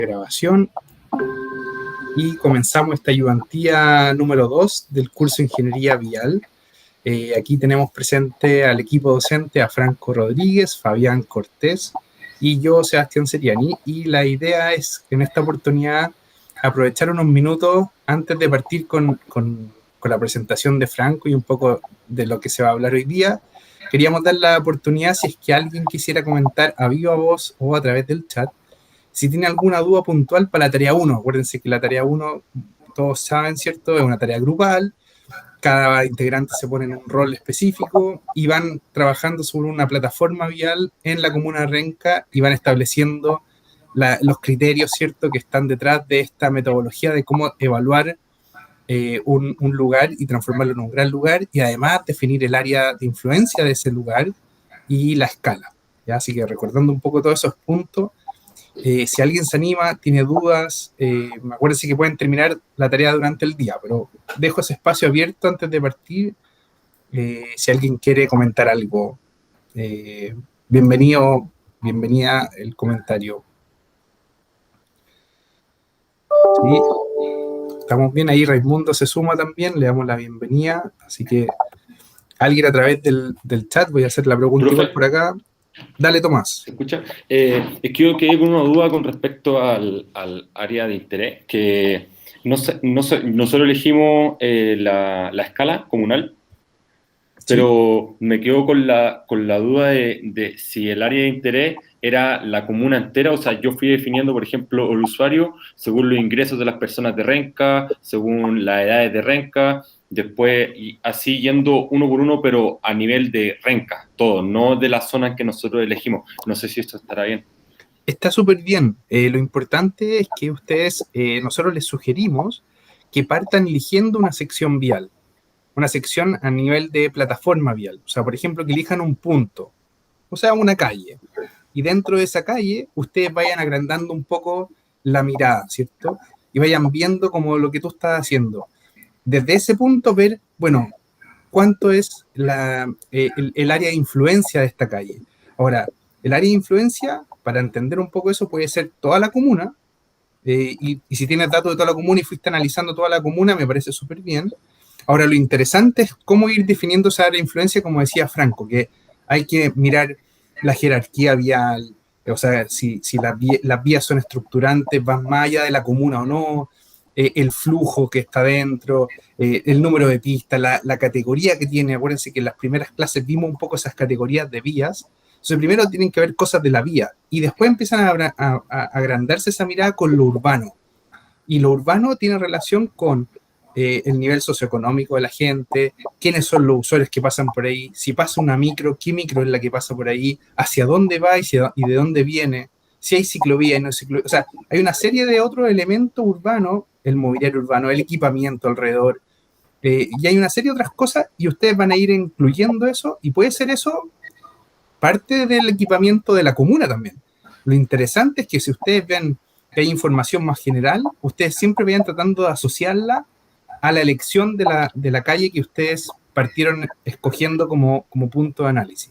Grabación y comenzamos esta ayudantía número 2 del curso Ingeniería Vial. Aquí tenemos presente al equipo docente, a Franco Rodríguez, Fabián Cortés y yo, Sebastián Seriani, y la idea es en esta oportunidad aprovechar unos minutos antes de partir con la presentación de Franco y un poco de lo que se va a hablar hoy día. Queríamos dar la oportunidad, si es que alguien quisiera comentar a viva voz o a través del chat, si tiene alguna duda puntual para la tarea 1. Acuérdense que la tarea 1, todos saben, ¿cierto? Es una tarea grupal, cada integrante se pone en un rol específico y van trabajando sobre una plataforma vial en la comuna de Renca y van estableciendo los criterios, ¿cierto?, que están detrás de esta metodología de cómo evaluar un lugar y transformarlo en un gran lugar, y además definir el área de influencia de ese lugar y la escala, ¿ya? Así que recordando un poco todos esos puntos, si alguien se anima, tiene dudas, acuérdense que pueden terminar la tarea durante el día, pero dejo ese espacio abierto antes de partir. Si alguien quiere comentar algo, bienvenido, bienvenida el comentario. Sí, estamos bien ahí. Raimundo se suma también, le damos la bienvenida. Así que alguien a través del chat, voy a hacer la pregunta igual por acá. Dale, Tomás. ¿Se escucha? Es que yo quedé con una duda con respecto al área de interés, que nosotros elegimos la escala comunal, pero sí, me quedo con la duda de si el área de interés era la comuna entera. O sea, yo fui definiendo, por ejemplo, el usuario según los ingresos de las personas de Renca, según las edades de Renca, después y así yendo uno por uno, pero a nivel de Renca, todo, no de la zona que nosotros elegimos. No sé si esto estará bien. Está súper bien. Lo importante es que ustedes, nosotros les sugerimos que partan eligiendo una sección vial, una sección a nivel de plataforma vial. O sea, por ejemplo, que elijan un punto, o sea, una calle. Y dentro de esa calle, ustedes vayan agrandando un poco la mirada, ¿cierto? Y vayan viendo como lo que tú estás haciendo. Desde ese punto, ver, bueno, cuánto es el área de influencia de esta calle. Ahora, el área de influencia, para entender un poco eso, puede ser toda la comuna, y si tienes datos de toda la comuna y fuiste analizando toda la comuna, me parece súper bien. Ahora, lo interesante es cómo ir definiendo esa área de influencia, como decía Franco, que hay que mirar la jerarquía vial, o sea, si las vías son estructurantes, van más allá de la comuna o no, el flujo que está dentro, el número de pistas, la categoría que tiene. Acuérdense que en las primeras clases vimos un poco esas categorías de vías. Entonces, primero tienen que ver cosas de la vía y después empiezan a agrandarse esa mirada con lo urbano. Y lo urbano tiene relación con el nivel socioeconómico de la gente, quiénes son los usuarios que pasan por ahí, si pasa una micro, qué micro es la que pasa por ahí, hacia dónde va y de dónde viene, si hay ciclovía y no hay ciclovía. O sea, hay una serie de otros elementos urbanos, el mobiliario urbano, el equipamiento alrededor, y hay una serie de otras cosas, y ustedes van a ir incluyendo eso, y puede ser eso parte del equipamiento de la comuna también. Lo interesante es que si ustedes ven que hay información más general, ustedes siempre vayan tratando de asociarla a la elección de la calle que ustedes partieron escogiendo como punto de análisis.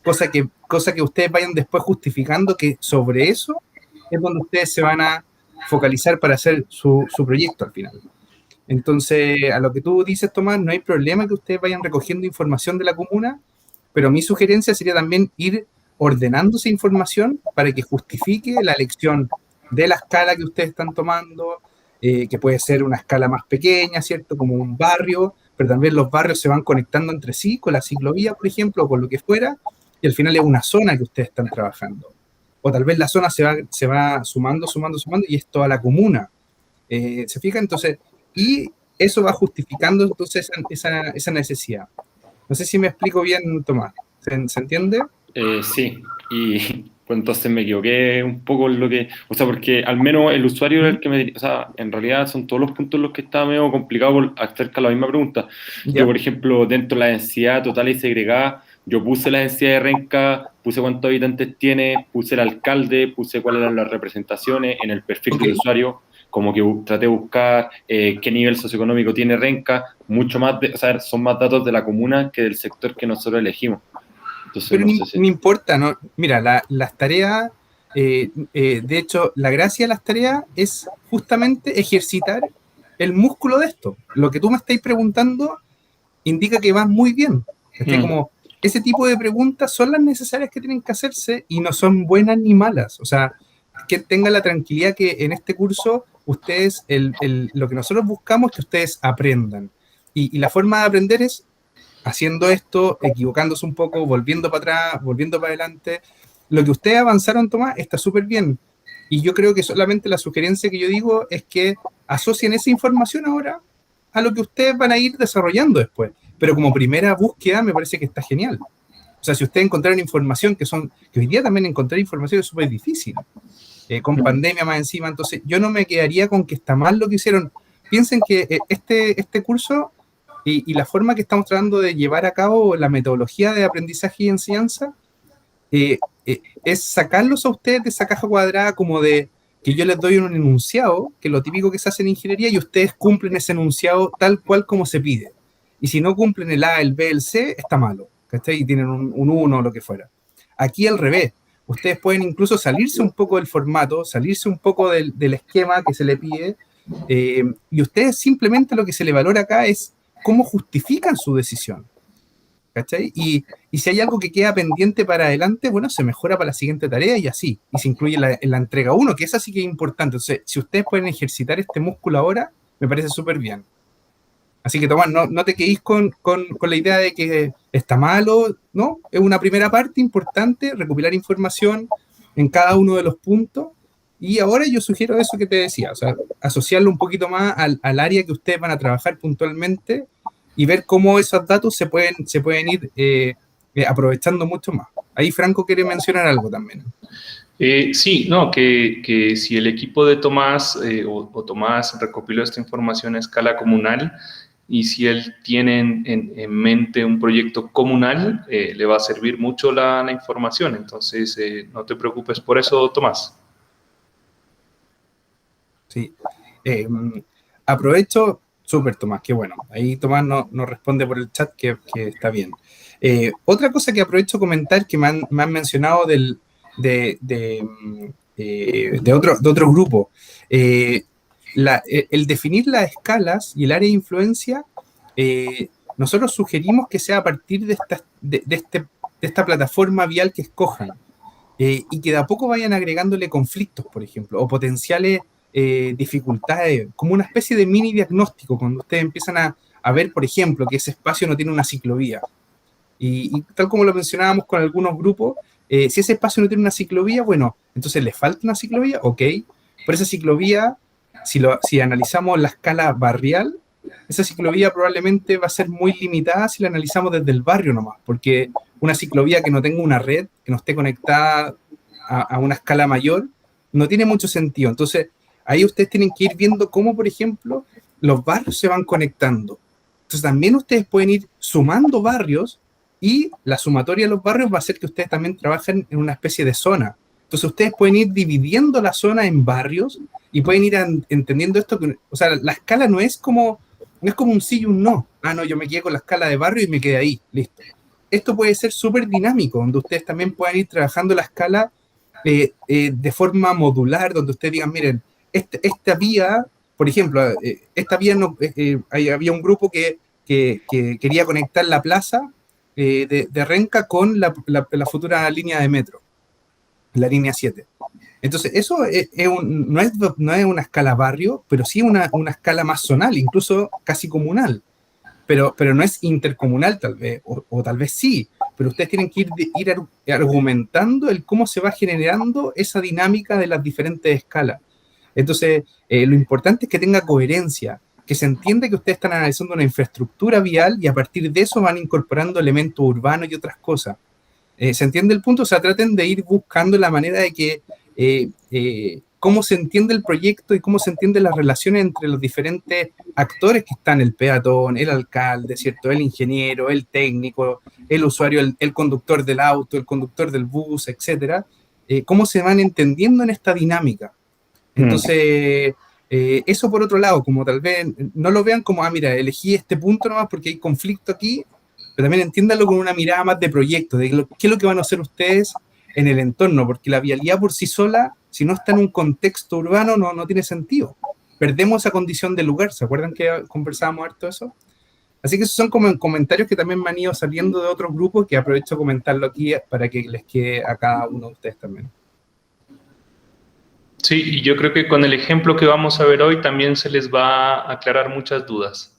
Cosa que ustedes vayan después justificando que sobre eso es donde ustedes se van a focalizar para hacer su proyecto al final. Entonces, a lo que tú dices, Tomás, no hay problema que ustedes vayan recogiendo información de la comuna, pero mi sugerencia sería también ir ordenando esa información para que justifique la elección de la escala que ustedes están tomando, que puede ser una escala más pequeña, ¿cierto? Como un barrio, pero también los barrios se van conectando entre sí con la ciclovía, por ejemplo, o con lo que fuera, y al final es una zona que ustedes están trabajando. O tal vez la zona se va sumando, y es toda la comuna. ¿Se fija? Entonces, y eso va justificando entonces esa necesidad. No sé si me explico bien, Tomás. ¿Se entiende? Sí, y pues entonces me equivoqué un poco en lo que, o sea, porque al menos el usuario es el que o sea, en realidad son todos los puntos los que está medio complicado por acerca de la misma pregunta. Yo, por ejemplo, dentro de la densidad total y segregada, yo puse la densidad de Renca, puse cuántos habitantes tiene, puse el alcalde, puse cuáles eran las representaciones en el perfil del usuario, como que traté de buscar qué nivel socioeconómico tiene Renca, mucho más, o sea, son más datos de la comuna que del sector que nosotros elegimos. Entonces, Pero no sé si... ni importa, ¿no? Mira, las tareas De hecho, la gracia de las tareas es justamente ejercitar el músculo de esto. Lo que tú me estáis preguntando indica que vas muy bien. Como ese tipo de preguntas son las necesarias que tienen que hacerse y no son buenas ni malas. O sea, que tengan la tranquilidad que en este curso ustedes, lo que nosotros buscamos es que ustedes aprendan. Y la forma de aprender es haciendo esto, equivocándose un poco, volviendo para atrás, volviendo para adelante. Lo que ustedes avanzaron, Tomás, está súper bien. Y yo creo que solamente la sugerencia que yo digo es que asocien esa información ahora a lo que ustedes van a ir desarrollando después. Pero como primera búsqueda me parece que está genial. O sea, si ustedes encontraron información que hoy día también encontrar información es súper difícil, con pandemia más encima, entonces yo no me quedaría con que está mal lo que hicieron. Piensen que este curso y la forma que estamos tratando de llevar a cabo la metodología de aprendizaje y enseñanza es sacarlos a ustedes de esa caja cuadrada como de que yo les doy un enunciado, que es lo típico que se hace en ingeniería, y ustedes cumplen ese enunciado tal cual como se pide. Y si no cumplen el A, el B, el C, está malo, ¿cachai? Y tienen un 1 o lo que fuera. Aquí al revés, ustedes pueden incluso salirse un poco del formato, salirse un poco del esquema que se le pide, y ustedes simplemente lo que se le valora acá es cómo justifican su decisión. ¿Cachai? Y si hay algo que queda pendiente para adelante, bueno, se mejora para la siguiente tarea y así. Y se incluye en la entrega 1, que esa sí que es importante. Entonces, si ustedes pueden ejercitar este músculo ahora, me parece súper bien. Así que, Tomás, no te quedéis con la idea de que está malo, ¿no? Es una primera parte importante, recopilar información en cada uno de los puntos. Y ahora yo sugiero eso que te decía, o sea, asociarlo un poquito más al área que ustedes van a trabajar puntualmente y ver cómo esos datos se pueden ir aprovechando mucho más. Ahí Franco quiere mencionar algo también. Sí, no, que si el equipo de Tomás o Tomás recopiló esta información a escala comunal y si él tiene en mente un proyecto comunal, le va a servir mucho la información. Entonces, no te preocupes por eso, Tomás. Sí. Aprovecho, súper Tomás, qué bueno. Ahí Tomás nos responde por el chat que está bien. Otra cosa que aprovecho comentar que me han mencionado de otro grupo. El definir las escalas y el área de influencia, nosotros sugerimos que sea a partir de esta plataforma vial que escojan y que de a poco vayan agregándole conflictos, por ejemplo, o potenciales dificultades, como una especie de mini diagnóstico, cuando ustedes empiezan a ver, por ejemplo, que ese espacio no tiene una ciclovía. Y tal como lo mencionábamos con algunos grupos, si ese espacio no tiene una ciclovía, bueno, entonces le falta una ciclovía, ok. Por esa ciclovía, si analizamos la escala barrial, esa ciclovía probablemente va a ser muy limitada si la analizamos desde el barrio nomás, porque una ciclovía que no tenga una red, que no esté conectada a una escala mayor, no tiene mucho sentido. Entonces, ahí ustedes tienen que ir viendo cómo, por ejemplo, los barrios se van conectando. Entonces, también ustedes pueden ir sumando barrios y la sumatoria de los barrios va a hacer que ustedes también trabajen en una especie de zona. Entonces, ustedes pueden ir dividiendo la zona en barrios y pueden ir entendiendo esto. O sea, la escala no es como un sí y un no. Ah, no, yo me quedé con la escala de barrio y me quedé ahí, listo. Esto puede ser súper dinámico, donde ustedes también puedan ir trabajando la escala de forma modular, donde ustedes digan, miren, esta vía, por ejemplo, esta vía había un grupo que quería conectar la plaza de Renca con la futura línea de metro, la línea 7. Entonces, eso no es una escala barrio, pero sí una escala más zonal, incluso casi comunal. Pero no es intercomunal tal vez, o tal vez sí, pero ustedes tienen que ir argumentando el cómo se va generando esa dinámica de las diferentes escalas. Entonces, lo importante es que tenga coherencia, que se entienda que ustedes están analizando una infraestructura vial y a partir de eso van incorporando elementos urbanos y otras cosas. ¿Se entiende el punto? O sea, traten de ir buscando la manera de que cómo se entiende el proyecto y cómo se entienden las relaciones entre los diferentes actores que están, el peatón, el alcalde, ¿cierto? El ingeniero, el técnico, el usuario, el conductor del auto, el conductor del bus, etcétera. Cómo se van entendiendo en esta dinámica. Entonces, eso por otro lado, como tal vez no lo vean como, mira, elegí este punto nomás porque hay conflicto aquí, pero también entiéndanlo con una mirada más de proyecto, de qué es lo que van a hacer ustedes en el entorno, porque la vialidad por sí sola, si no está en un contexto urbano, no tiene sentido. Perdemos esa condición de lugar. ¿Se acuerdan que conversábamos harto de eso? Así que esos son como comentarios que también me han ido saliendo de otros grupos, que aprovecho de comentarlo aquí para que les quede a cada uno de ustedes también. Sí, y yo creo que con el ejemplo que vamos a ver hoy también se les va a aclarar muchas dudas.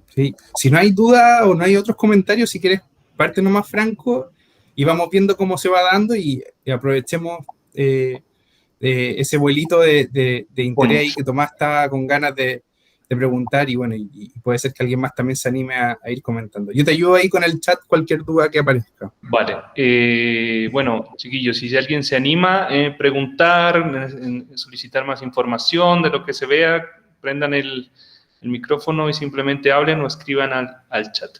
Sí. Si no hay duda o no hay otros comentarios, si quieres, parte nomás, Franco, y vamos viendo cómo se va dando y aprovechemos ese vuelito de interés ahí que Tomás estaba con ganas de preguntar, y bueno, y puede ser que alguien más también se anime a ir comentando. Yo te ayudo ahí con el chat, cualquier duda que aparezca. Vale, bueno, chiquillos, si alguien se anima a preguntar, solicitar más información de lo que se vea, prendan el micrófono y simplemente hablen o escriban al chat.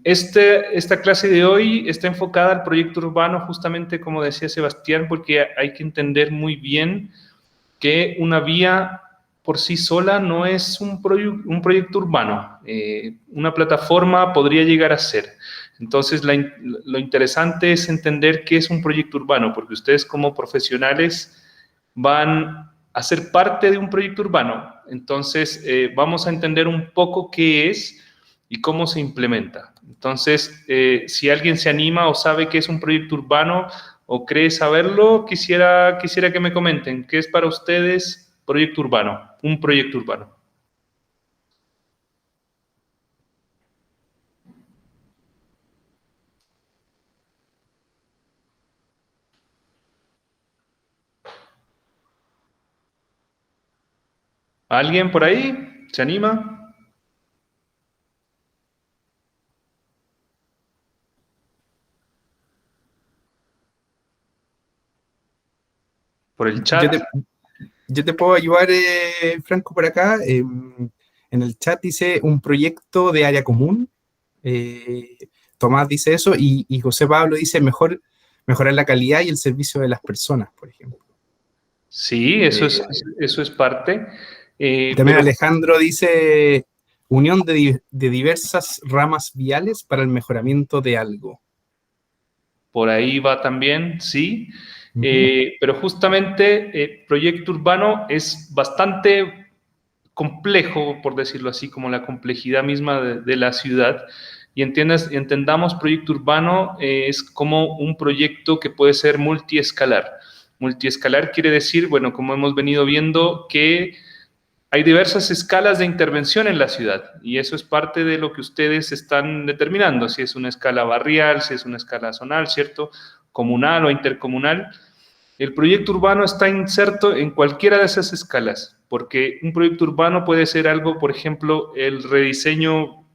Esta clase de hoy está enfocada al proyecto urbano, justamente como decía Sebastián, porque hay que entender muy bien que una vía por sí sola no es un proyecto urbano. Una plataforma podría llegar a ser. Entonces, lo interesante es entender qué es un proyecto urbano, porque ustedes como profesionales van a ser parte de un proyecto urbano. Entonces, vamos a entender un poco qué es y cómo se implementa. Entonces, si alguien se anima o sabe qué es un proyecto urbano o cree saberlo, quisiera que me comenten, ¿qué es para ustedes proyecto urbano? Un proyecto urbano. ¿Alguien por ahí se anima? Por el chat. Yo te puedo ayudar, Franco, por acá. En el chat dice un proyecto de área común. Tomás dice eso, y José Pablo dice mejorar la calidad y el servicio de las personas, por ejemplo. Sí, eso es parte. También pero Alejandro dice unión de diversas ramas viales para el mejoramiento de algo. Por ahí va también, sí. Pero justamente proyecto urbano es bastante complejo, por decirlo así, como la complejidad misma de la ciudad. Y entendamos proyecto urbano es como un proyecto que puede ser multiescalar. Multiescalar quiere decir, bueno, como hemos venido viendo, que hay diversas escalas de intervención en la ciudad, y eso es parte de lo que ustedes están determinando, si es una escala barrial, si es una escala zonal, ¿cierto? Comunal o intercomunal. El proyecto urbano está inserto en cualquiera de esas escalas, porque un proyecto urbano puede ser algo, por ejemplo, el rediseño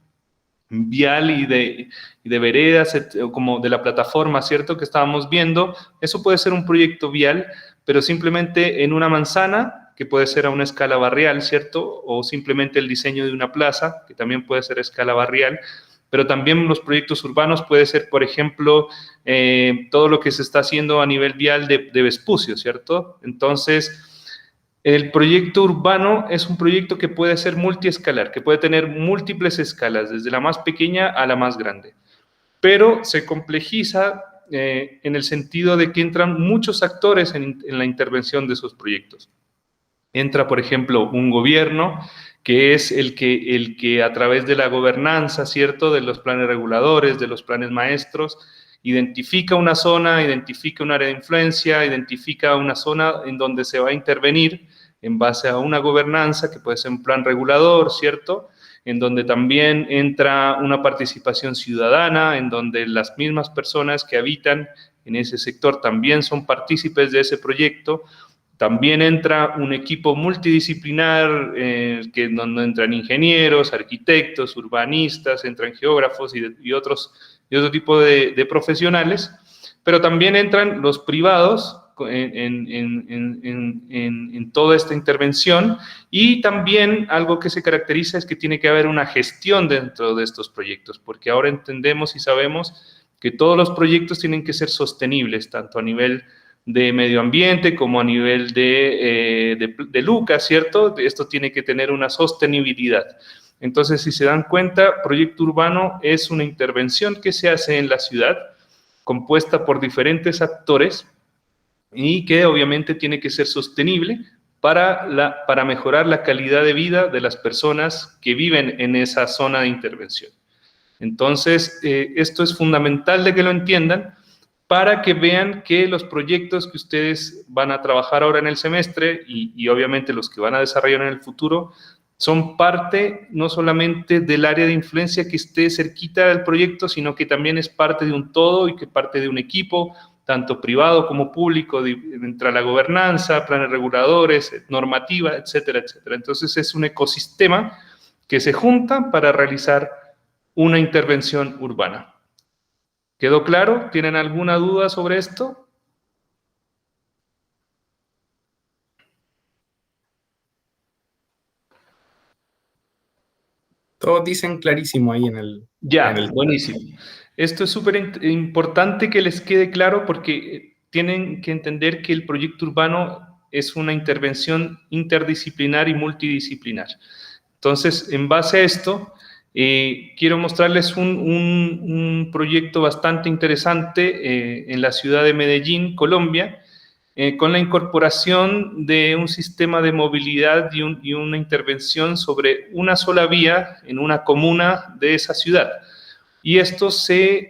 vial y de veredas, como de la plataforma, ¿cierto?, que estábamos viendo. Eso puede ser un proyecto vial, pero simplemente en una manzana, que puede ser a una escala barrial, ¿cierto?, o simplemente el diseño de una plaza, que también puede ser a escala barrial. Pero también los proyectos urbanos puede ser, por ejemplo, todo lo que se está haciendo a nivel vial de Vespucio, ¿cierto? Entonces, el proyecto urbano es un proyecto que puede ser multiescalar, que puede tener múltiples escalas, desde la más pequeña a la más grande. Pero se complejiza en el sentido de que entran muchos actores en la intervención de esos proyectos. Entra, por ejemplo, un gobierno, que es el que a través de la gobernanza, ¿cierto?, de los planes reguladores, de los planes maestros, identifica una zona, identifica un área de influencia, identifica una zona en donde se va a intervenir en base a una gobernanza, que puede ser un plan regulador, ¿cierto?, en donde también entra una participación ciudadana, en donde las mismas personas que habitan en ese sector también son partícipes de ese proyecto. También entra un equipo multidisciplinar, que donde entran ingenieros, arquitectos, urbanistas, entran geógrafos y otro tipo de profesionales, pero también entran los privados en toda esta intervención, y también algo que se caracteriza es que tiene que haber una gestión dentro de estos proyectos, porque ahora entendemos y sabemos que todos los proyectos tienen que ser sostenibles, tanto a nivel de medio ambiente como a nivel de Lucas, ¿cierto? Esto tiene que tener una sostenibilidad. Entonces, si se dan cuenta, proyecto urbano es una intervención que se hace en la ciudad compuesta por diferentes actores y que obviamente tiene que ser sostenible para mejorar la calidad de vida de las personas que viven en esa zona de intervención. Entonces, esto es fundamental de que lo entiendan para que vean que los proyectos que ustedes van a trabajar ahora en el semestre y obviamente los que van a desarrollar en el futuro son parte no solamente del área de influencia que esté cerquita del proyecto, sino que también es parte de un todo y que parte de un equipo, tanto privado como público, entre la gobernanza, planes reguladores, normativa, etcétera, etcétera. Entonces es un ecosistema que se junta para realizar una intervención urbana. ¿Quedó claro? ¿Tienen alguna duda sobre esto? Todos dicen clarísimo ahí en el... Ya, en el... buenísimo. Esto es súper importante que les quede claro porque tienen que entender que el proyecto urbano es una intervención interdisciplinar y multidisciplinar. Entonces, en base a esto, quiero mostrarles un proyecto bastante interesante en la ciudad de Medellín, Colombia, con la incorporación de un sistema de movilidad y una intervención sobre una sola vía en una comuna de esa ciudad. Y esto se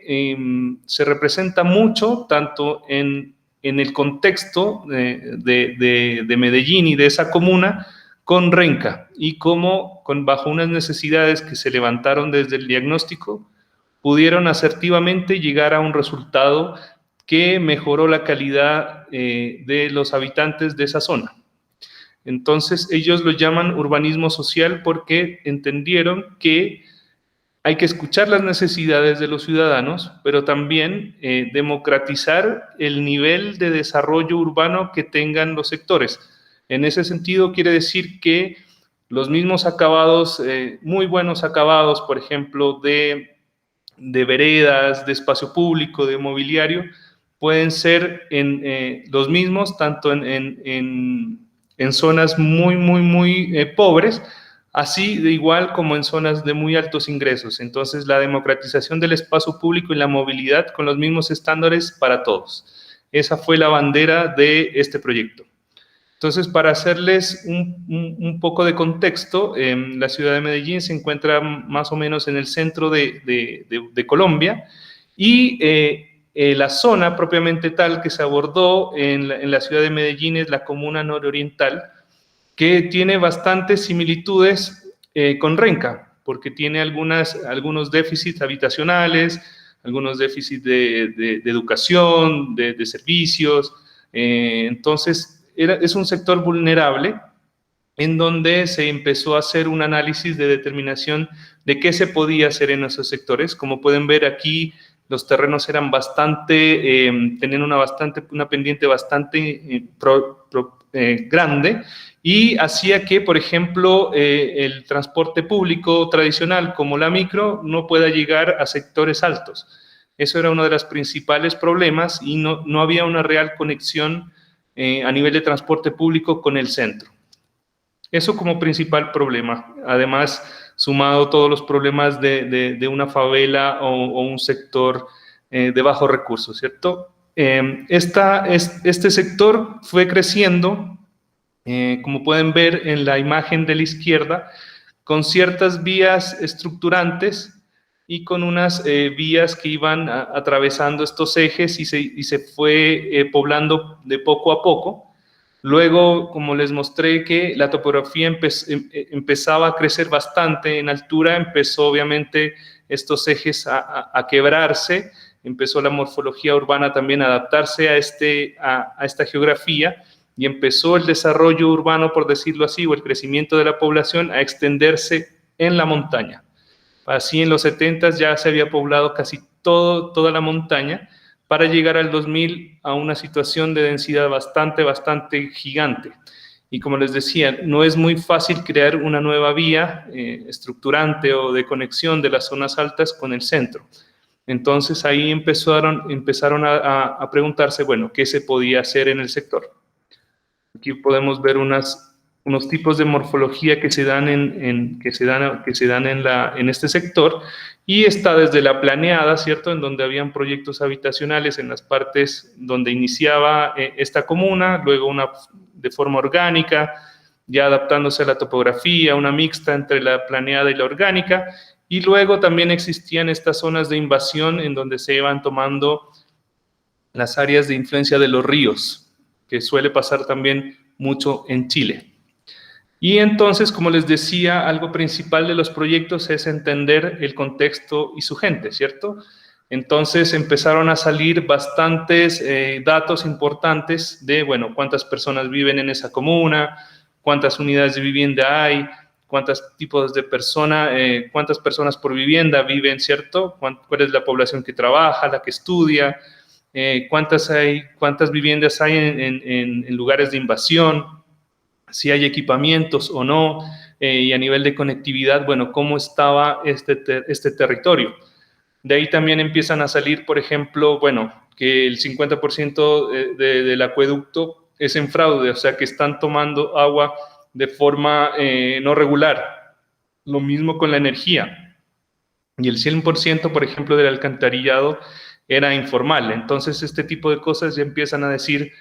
representa mucho tanto en el contexto de Medellín y de esa comuna con Renca y cómo bajo unas necesidades que se levantaron desde el diagnóstico pudieron asertivamente llegar a un resultado que mejoró la calidad de los habitantes de esa zona. Entonces, ellos lo llaman urbanismo social porque entendieron que hay que escuchar las necesidades de los ciudadanos, pero también democratizar el nivel de desarrollo urbano que tengan los sectores. En ese sentido, quiere decir que los mismos acabados, muy buenos acabados, por ejemplo, de veredas, de espacio público, de mobiliario, pueden ser los mismos tanto en zonas muy pobres, así de igual como en zonas de muy altos ingresos. Entonces, la democratización del espacio público y la movilidad con los mismos estándares para todos. Esa fue la bandera de este proyecto. Entonces, para hacerles un poco de contexto, la ciudad de Medellín se encuentra más o menos en el centro de Colombia y la zona propiamente tal que se abordó en la ciudad de Medellín es la comuna nororiental, que tiene bastantes similitudes con Renca, porque tiene algunos déficits habitacionales, algunos déficits de educación, de servicios. Entonces, es un sector vulnerable en donde se empezó a hacer un análisis de determinación de qué se podía hacer en esos sectores. Como pueden ver aquí, los terrenos eran tenían una pendiente bastante grande y hacía que, por ejemplo, el transporte público tradicional como la micro no pueda llegar a sectores altos. Eso era uno de los principales problemas y no había una real conexión a nivel de transporte público con el centro. Eso como principal problema. Además, sumado todos los problemas de una favela o un sector de bajos recursos, ¿cierto? Este sector fue creciendo, como pueden ver en la imagen de la izquierda, con ciertas vías estructurantes y con unas vías que iban atravesando estos ejes y se fue poblando de poco a poco. Luego, como les mostré que la topografía empezaba a crecer bastante en altura, empezó obviamente estos ejes a quebrarse, empezó la morfología urbana también a adaptarse a esta geografía y empezó el desarrollo urbano, por decirlo así, o el crecimiento de la población a extenderse en la montaña. Así en los 70 ya se había poblado casi toda la montaña para llegar al 2000 a una situación de densidad bastante gigante. Y como les decía, no es muy fácil crear una nueva vía estructurante o de conexión de las zonas altas con el centro. Entonces ahí empezaron a preguntarse, bueno, ¿qué se podía hacer en el sector? Aquí podemos ver unas unos tipos de morfología que se dan en este sector, y está desde la planeada, ¿cierto?, en donde habían proyectos habitacionales en las partes donde iniciaba esta comuna, luego una de forma orgánica, ya adaptándose a la topografía, una mixta entre la planeada y la orgánica, y luego también existían estas zonas de invasión en donde se iban tomando las áreas de influencia de los ríos, que suele pasar también mucho en Chile. Y entonces, como les decía, algo principal de los proyectos es entender el contexto y su gente, ¿cierto? Entonces empezaron a salir bastantes datos importantes de, bueno, cuántas personas viven en esa comuna, cuántas unidades de vivienda hay, cuántos tipos de personas, cuántas personas por vivienda viven, ¿cierto? Cuál es la población que trabaja, la que estudia, cuántas viviendas hay en lugares de invasión, si hay equipamientos o no, y a nivel de conectividad, bueno, cómo estaba este territorio. De ahí también empiezan a salir, por ejemplo, bueno, que el 50% del acueducto es en fraude, o sea que están tomando agua de forma no regular. Lo mismo con la energía. Y el 100%, por ejemplo, del alcantarillado era informal. Entonces, este tipo de cosas ya empiezan a decir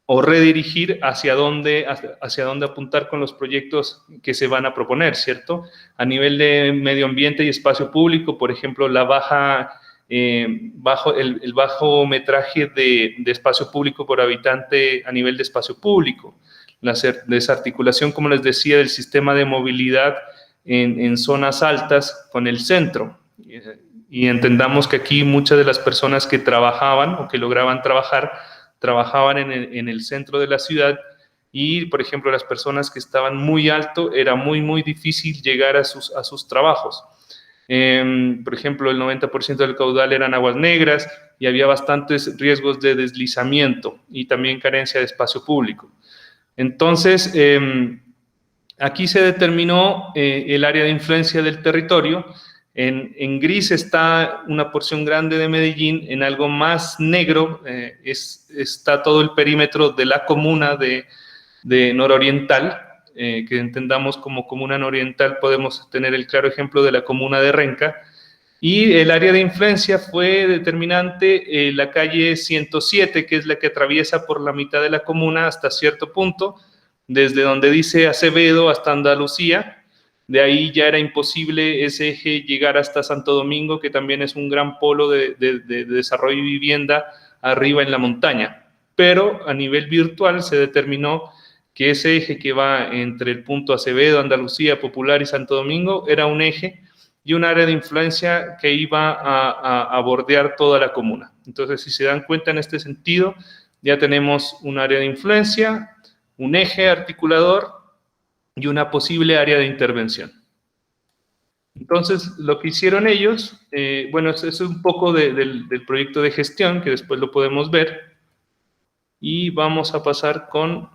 o redirigir hacia dónde apuntar con los proyectos que se van a proponer, ¿cierto? A nivel de medio ambiente y espacio público, por ejemplo, el bajo metraje de espacio público por habitante a nivel de espacio público, la desarticulación, como les decía, del sistema de movilidad en zonas altas con el centro. Y entendamos que aquí muchas de las personas que trabajaban o que lograban trabajaban en el centro de la ciudad, y, por ejemplo, las personas que estaban muy alto, era muy, muy difícil llegar a sus trabajos. Por ejemplo, el 90% del caudal eran aguas negras y había bastantes riesgos de deslizamiento y también carencia de espacio público. Entonces, aquí se determinó el área de influencia del territorio. En gris está una porción grande de Medellín, en algo más negro está todo el perímetro de la comuna de nororiental, que entendamos como comuna nororiental, podemos tener el claro ejemplo de la comuna de Renca, y el área de influencia fue determinante la calle 107, que es la que atraviesa por la mitad de la comuna hasta cierto punto, desde donde dice Acevedo hasta Andalucía. De ahí ya era imposible ese eje llegar hasta Santo Domingo, que también es un gran polo de desarrollo y vivienda arriba en la montaña. Pero a nivel virtual se determinó que ese eje que va entre el punto Acevedo, Andalucía, Popular y Santo Domingo era un eje y un área de influencia que iba a bordear toda la comuna. Entonces, si se dan cuenta en este sentido, ya tenemos un área de influencia, un eje articulador y una posible área de intervención. Entonces, lo que hicieron ellos, bueno, eso es un poco del proyecto de gestión, que después lo podemos ver, y vamos a pasar con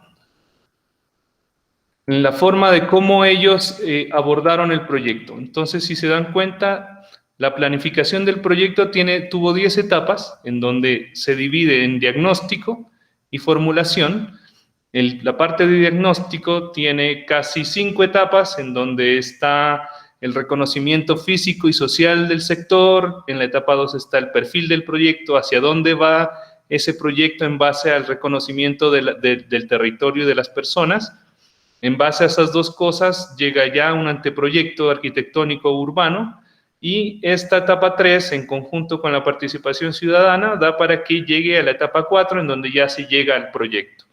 la forma de cómo ellos abordaron el proyecto. Entonces, si se dan cuenta, la planificación del proyecto tuvo 10 etapas, en donde se divide en diagnóstico y formulación. La parte de diagnóstico tiene casi 5 etapas, en donde está el reconocimiento físico y social del sector. En la etapa 2 está el perfil del proyecto, hacia dónde va ese proyecto en base al reconocimiento del territorio y de las personas. En base a esas dos cosas llega ya un anteproyecto arquitectónico urbano, y esta etapa 3, en conjunto con la participación ciudadana, da para que llegue a la etapa 4, en donde ya se llega al proyecto.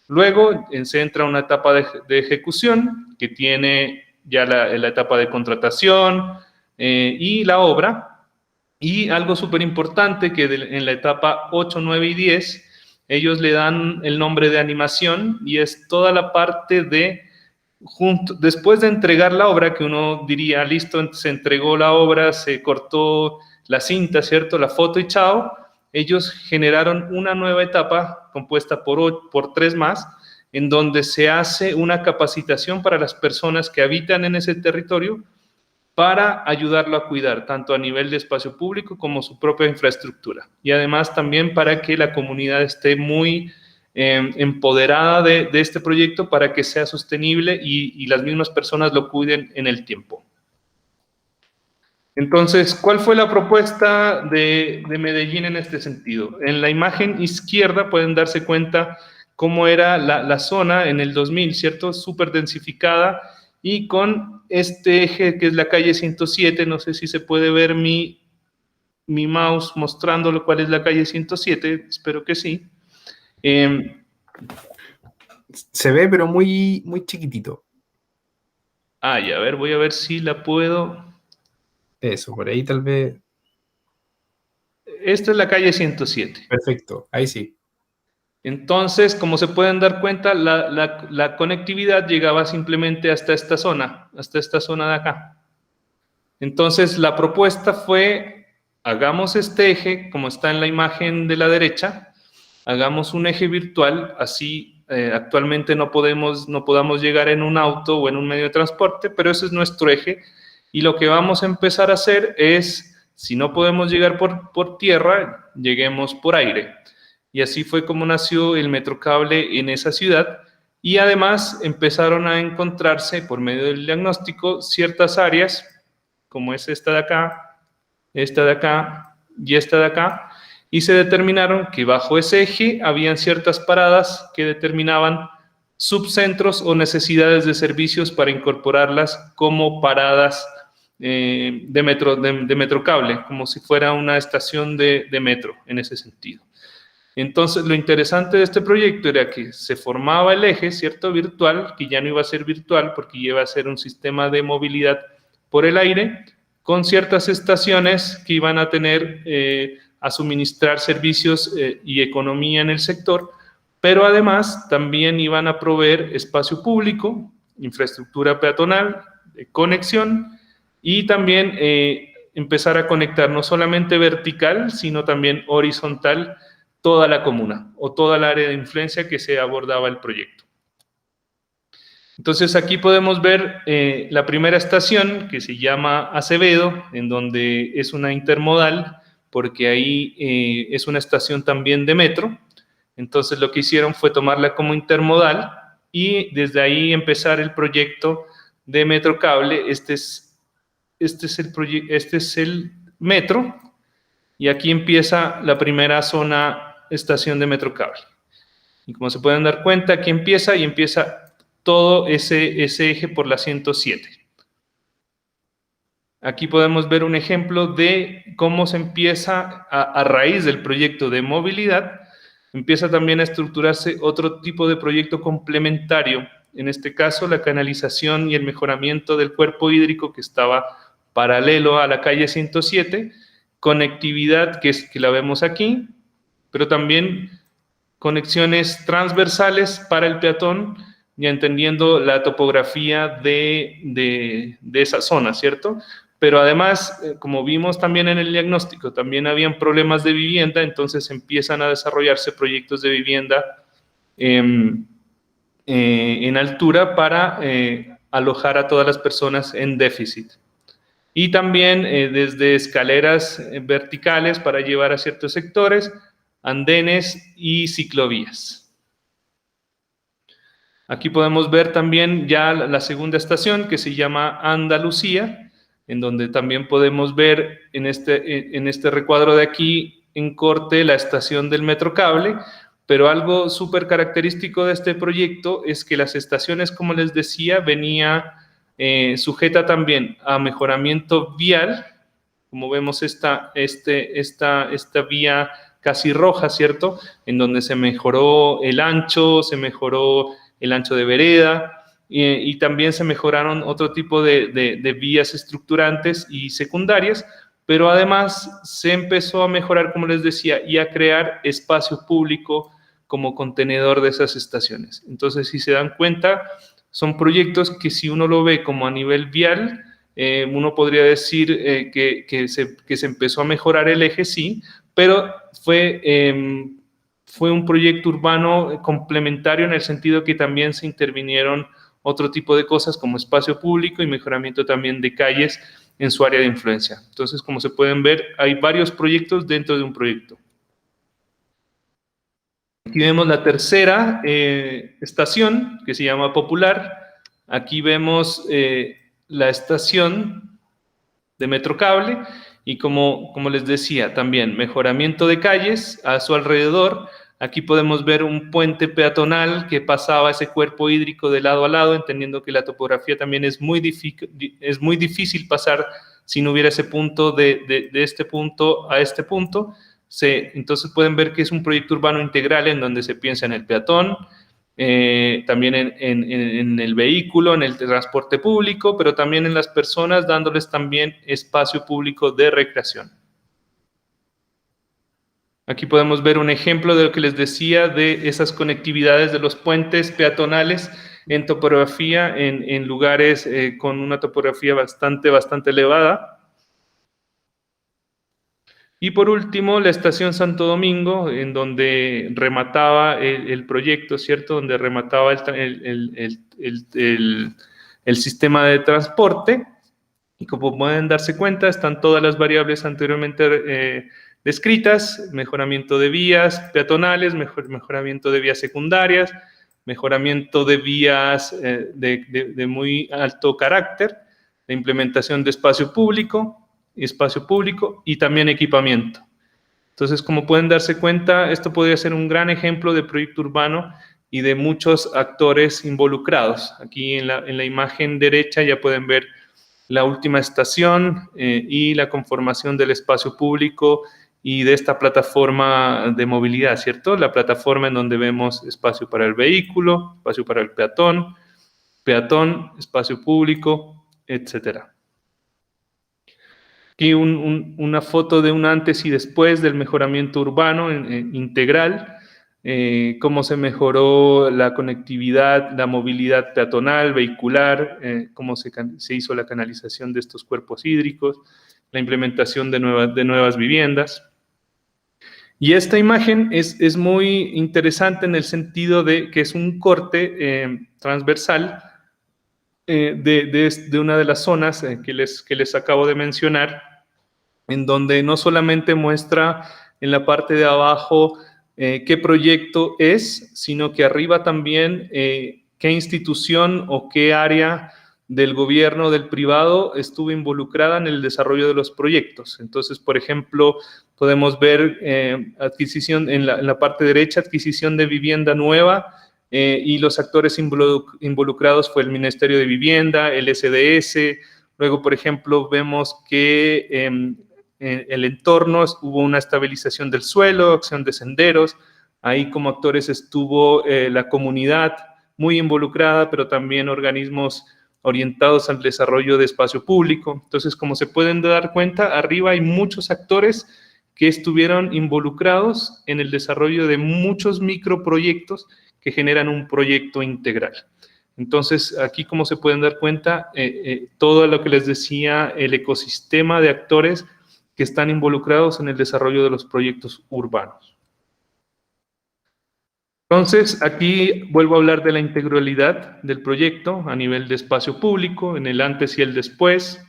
Luego se entra una etapa de ejecución, que tiene ya la etapa de contratación y la obra. Y algo súper importante, que en la etapa 8, 9 y 10, ellos le dan el nombre de animación, y es toda la parte después de entregar la obra, que uno diría, listo, se entregó la obra, se cortó la cinta, ¿cierto?, la foto y chao. Ellos generaron una nueva etapa compuesta por 3 más, en donde se hace una capacitación para las personas que habitan en ese territorio para ayudarlo a cuidar, tanto a nivel de espacio público como su propia infraestructura. Y además también para que la comunidad esté muy empoderada de este proyecto para que sea sostenible y las mismas personas lo cuiden en el tiempo. Entonces, ¿cuál fue la propuesta de Medellín en este sentido? En la imagen izquierda pueden darse cuenta cómo era la zona en el 2000, ¿cierto? Súper densificada y con este eje que es la calle 107, no sé si se puede ver mi mouse mostrándolo cuál es la calle 107, espero que sí. Se ve, pero muy, muy chiquitito. Y a ver, voy a ver si la puedo. Eso, por ahí tal vez. Esta es la calle 107. Perfecto, ahí sí. Entonces, como se pueden dar cuenta, la conectividad llegaba simplemente hasta esta zona de acá. Entonces, la propuesta fue, hagamos este eje, como está en la imagen de la derecha, hagamos un eje virtual, así actualmente no podamos llegar en un auto o en un medio de transporte, pero ese es nuestro eje, y lo que vamos a empezar a hacer es, si no podemos llegar por tierra, lleguemos por aire. Y así fue como nació el Metrocable en esa ciudad, y además empezaron a encontrarse, por medio del diagnóstico, ciertas áreas, como es esta de acá y esta de acá, y se determinaron que bajo ese eje habían ciertas paradas que determinaban subcentros o necesidades de servicios para incorporarlas como paradas de Metrocable, como si fuera una estación de metro en ese sentido. Entonces, lo interesante de este proyecto era que se formaba el eje, ¿cierto?, virtual, que ya no iba a ser virtual porque iba a ser un sistema de movilidad por el aire, con ciertas estaciones que iban a tener a suministrar servicios y economía en el sector, pero además también iban a proveer espacio público, infraestructura peatonal, conexión y también empezar a conectar no solamente vertical, sino también horizontal toda la comuna o toda el área de influencia que se abordaba el proyecto. Entonces aquí podemos ver la primera estación que se llama Acevedo, en donde es una intermodal, porque ahí es una estación también de metro. Entonces lo que hicieron fue tomarla como intermodal y desde ahí empezar el proyecto de Metrocable. Este es el metro y aquí empieza la primera zona estación de Metrocable. Y como se pueden dar cuenta, aquí empieza todo ese eje por la 107. Aquí podemos ver un ejemplo de cómo se empieza, a raíz del proyecto de movilidad, empieza también a estructurarse otro tipo de proyecto complementario, en este caso la canalización y el mejoramiento del cuerpo hídrico que estaba paralelo a la calle 107, conectividad que la vemos aquí, pero también conexiones transversales para el peatón, ya entendiendo la topografía de esa zona, ¿cierto? Pero además, como vimos también en el diagnóstico, también habían problemas de vivienda, entonces empiezan a desarrollarse proyectos de vivienda en altura para alojar a todas las personas en déficit. Y también desde escaleras verticales para llevar a ciertos sectores, andenes y ciclovías. Aquí podemos ver también ya la segunda estación que se llama Andalucía, en donde también podemos ver en este recuadro de aquí en corte la estación del Metrocable, pero algo súper característico de este proyecto es que las estaciones, como les decía, venía sujeta también a mejoramiento vial, como vemos esta vía casi roja, ¿cierto?, en donde se mejoró el ancho de vereda, y también se mejoraron otro tipo de vías estructurantes y secundarias, pero además se empezó a mejorar, como les decía, y a crear espacio público como contenedor de esas estaciones. Entonces, si se dan cuenta, son proyectos que si uno lo ve como a nivel vial, uno podría decir que se empezó a mejorar el eje, sí, pero fue un proyecto urbano complementario en el sentido que también se intervinieron otro tipo de cosas como espacio público y mejoramiento también de calles en su área de influencia. Entonces, como se pueden ver, hay varios proyectos dentro de un proyecto. Aquí vemos la tercera estación, que se llama Popular. Aquí vemos la estación de Metrocable y como les decía, también mejoramiento de calles a su alrededor. Aquí podemos ver un puente peatonal que pasaba ese cuerpo hídrico de lado a lado, entendiendo que la topografía también es muy difícil pasar si no hubiera ese punto de este punto a este punto. Entonces pueden ver que es un proyecto urbano integral en donde se piensa en el peatón, también en el vehículo, en el transporte público, pero también en las personas, dándoles también espacio público de recreación. Aquí podemos ver un ejemplo de lo que les decía de esas conectividades de los puentes peatonales en topografía, en lugares con una topografía bastante elevada. Y por último, la estación Santo Domingo, en donde remataba el proyecto, ¿cierto? Donde remataba el sistema de transporte. Y como pueden darse cuenta, están todas las variables anteriormente descritas: mejoramiento de vías peatonales, mejoramiento de vías secundarias, mejoramiento de vías de muy alto carácter, la implementación de espacio público y también equipamiento. Entonces, como pueden darse cuenta, esto podría ser un gran ejemplo de proyecto urbano y de muchos actores involucrados. Aquí en la imagen derecha ya pueden ver la última estación y la conformación del espacio público y de esta plataforma de movilidad, ¿cierto? La plataforma en donde vemos espacio para el vehículo, espacio para el peatón, espacio público, etcétera. Aquí una foto de un antes y después del mejoramiento urbano integral, cómo se mejoró la conectividad, la movilidad peatonal, vehicular, cómo se hizo la canalización de estos cuerpos hídricos, la implementación de nuevas viviendas. Y esta imagen es muy interesante en el sentido de que es un corte transversal de una de las zonas que les acabo de mencionar, en donde no solamente muestra en la parte de abajo qué proyecto es, sino que arriba también qué institución o qué área del gobierno o del privado estuvo involucrada en el desarrollo de los proyectos. Entonces, por ejemplo, podemos ver adquisición en la parte derecha, adquisición de vivienda nueva, y los actores involucrados fue el Ministerio de Vivienda, el SDS. Luego, por ejemplo, vemos que en el entorno hubo una estabilización del suelo, acción de senderos. Ahí como actores estuvo la comunidad muy involucrada, pero también organismos orientados al desarrollo de espacio público. Entonces, como se pueden dar cuenta, arriba hay muchos actores que estuvieron involucrados en el desarrollo de muchos microproyectos que generan un proyecto integral. Entonces, aquí, como se pueden dar cuenta, todo lo que les decía, el ecosistema de actores que están involucrados en el desarrollo de los proyectos urbanos. Entonces, aquí vuelvo a hablar de la integralidad del proyecto a nivel de espacio público, en el antes y el después,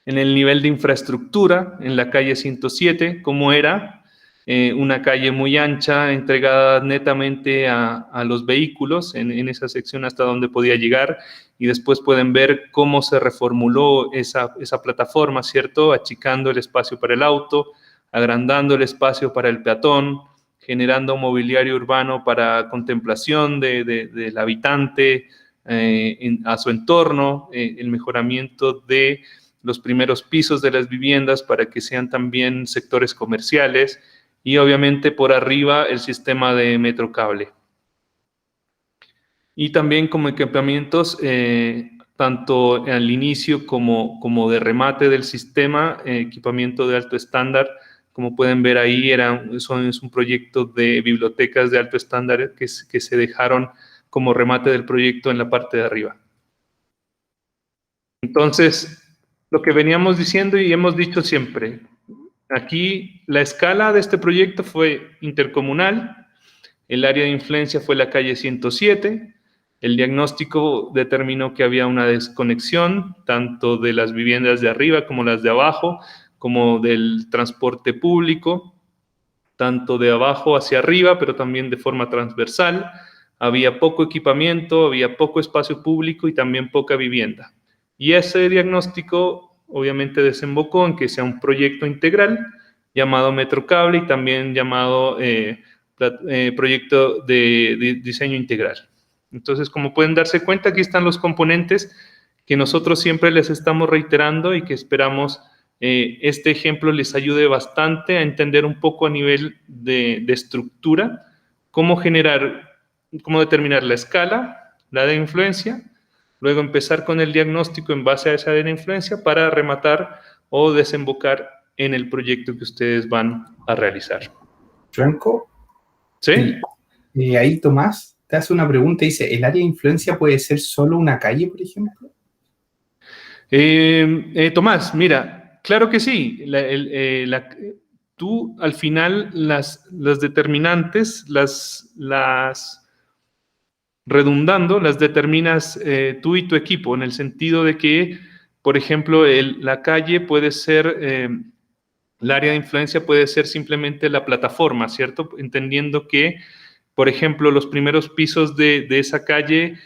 en el nivel de infraestructura, en la calle 107, cómo era, una calle muy ancha, entregada netamente a los vehículos, en esa sección hasta donde podía llegar, y después pueden ver cómo se reformuló esa plataforma, ¿cierto? Achicando el espacio para el auto, agrandando el espacio para el peatón, generando mobiliario urbano para contemplación del habitante a su entorno, el mejoramiento de los primeros pisos de las viviendas para que sean también sectores comerciales, y obviamente por arriba el sistema de Metrocable. Y también como equipamientos, tanto al inicio como de remate del sistema, equipamiento de alto estándar. Como pueden ver ahí, es un proyecto de bibliotecas de alto estándar que se dejaron como remate del proyecto en la parte de arriba. Entonces, lo que veníamos diciendo y hemos dicho siempre, aquí la escala de este proyecto fue intercomunal, el área de influencia fue la calle 107, el diagnóstico determinó que había una desconexión tanto de las viviendas de arriba como las de abajo, como del transporte público. tanto de abajo hacia arriba, pero también de forma transversal. Había poco equipamiento, había poco espacio público y también poca vivienda. Y ese diagnóstico obviamente desembocó en que sea un proyecto integral llamado Metrocable y también llamado proyecto de diseño integral. Entonces, como pueden darse cuenta, aquí están los componentes que nosotros siempre les estamos reiterando y que esperamos este ejemplo les ayude bastante a entender un poco a nivel de estructura cómo determinar la escala, la de influencia, luego empezar con el diagnóstico en base a esa de influencia para rematar o desembocar en el proyecto que ustedes van a realizar. Franco, ¿Sí? Ahí Tomás te hace una pregunta y dice, ¿el área de influencia puede ser solo una calle, por ejemplo? Tomás, mira, claro que sí. Tú al final las determinantes, las determinas tú y tu equipo, en el sentido de que, por ejemplo, la calle puede ser, el área de influencia puede ser simplemente la plataforma, ¿cierto? Entendiendo que, por ejemplo, los primeros pisos de esa calle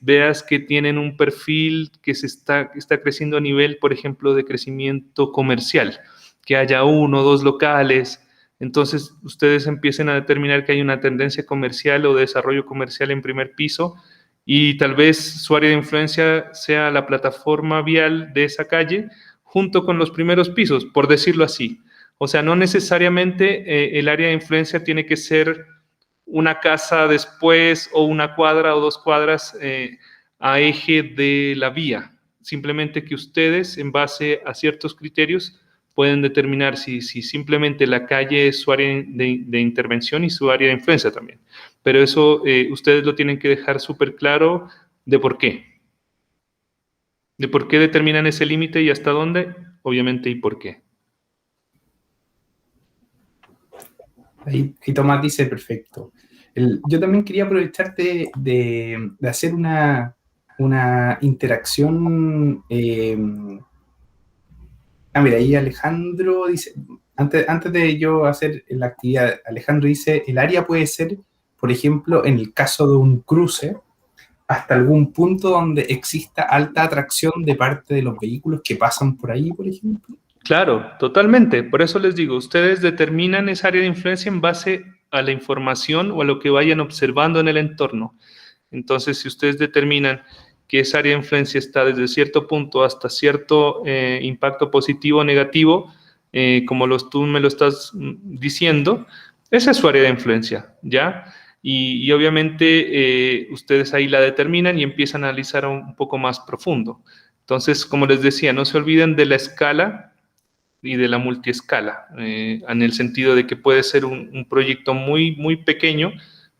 veas que tienen un perfil que está creciendo a nivel, por ejemplo, de crecimiento comercial, que haya 1 o 2 locales. Entonces, ustedes empiecen a determinar que hay una tendencia comercial o de desarrollo comercial en primer piso y tal vez su área de influencia sea la plataforma vial de esa calle junto con los primeros pisos, por decirlo así. O sea, no necesariamente el área de influencia tiene que ser una casa después o una cuadra o 2 cuadras a eje de la vía. Simplemente que ustedes, en base a ciertos criterios, pueden determinar si simplemente la calle es su área de intervención y su área de influencia también. Pero eso ustedes lo tienen que dejar súper claro de por qué. De por qué determinan ese límite y hasta dónde, obviamente, y por qué. Ahí Tomás dice, perfecto. Yo también quería aprovechar de hacer una interacción. Mira, ahí Alejandro dice, antes de yo hacer la actividad, Alejandro dice, el área puede ser, por ejemplo, en el caso de un cruce, hasta algún punto donde exista alta atracción de parte de los vehículos que pasan por ahí, por ejemplo. Claro, totalmente. Por eso les digo, ustedes determinan esa área de influencia en base a la información o a lo que vayan observando en el entorno. Entonces, si ustedes determinan que esa área de influencia está desde cierto punto hasta cierto impacto positivo o negativo, como tú me lo estás diciendo, esa es su área de influencia, ¿ya? Y obviamente ustedes ahí la determinan y empiezan a analizar un poco más profundo. Entonces, como les decía, no se olviden de la escala y de la multiescala, en el sentido de que puede ser un proyecto muy, muy pequeño,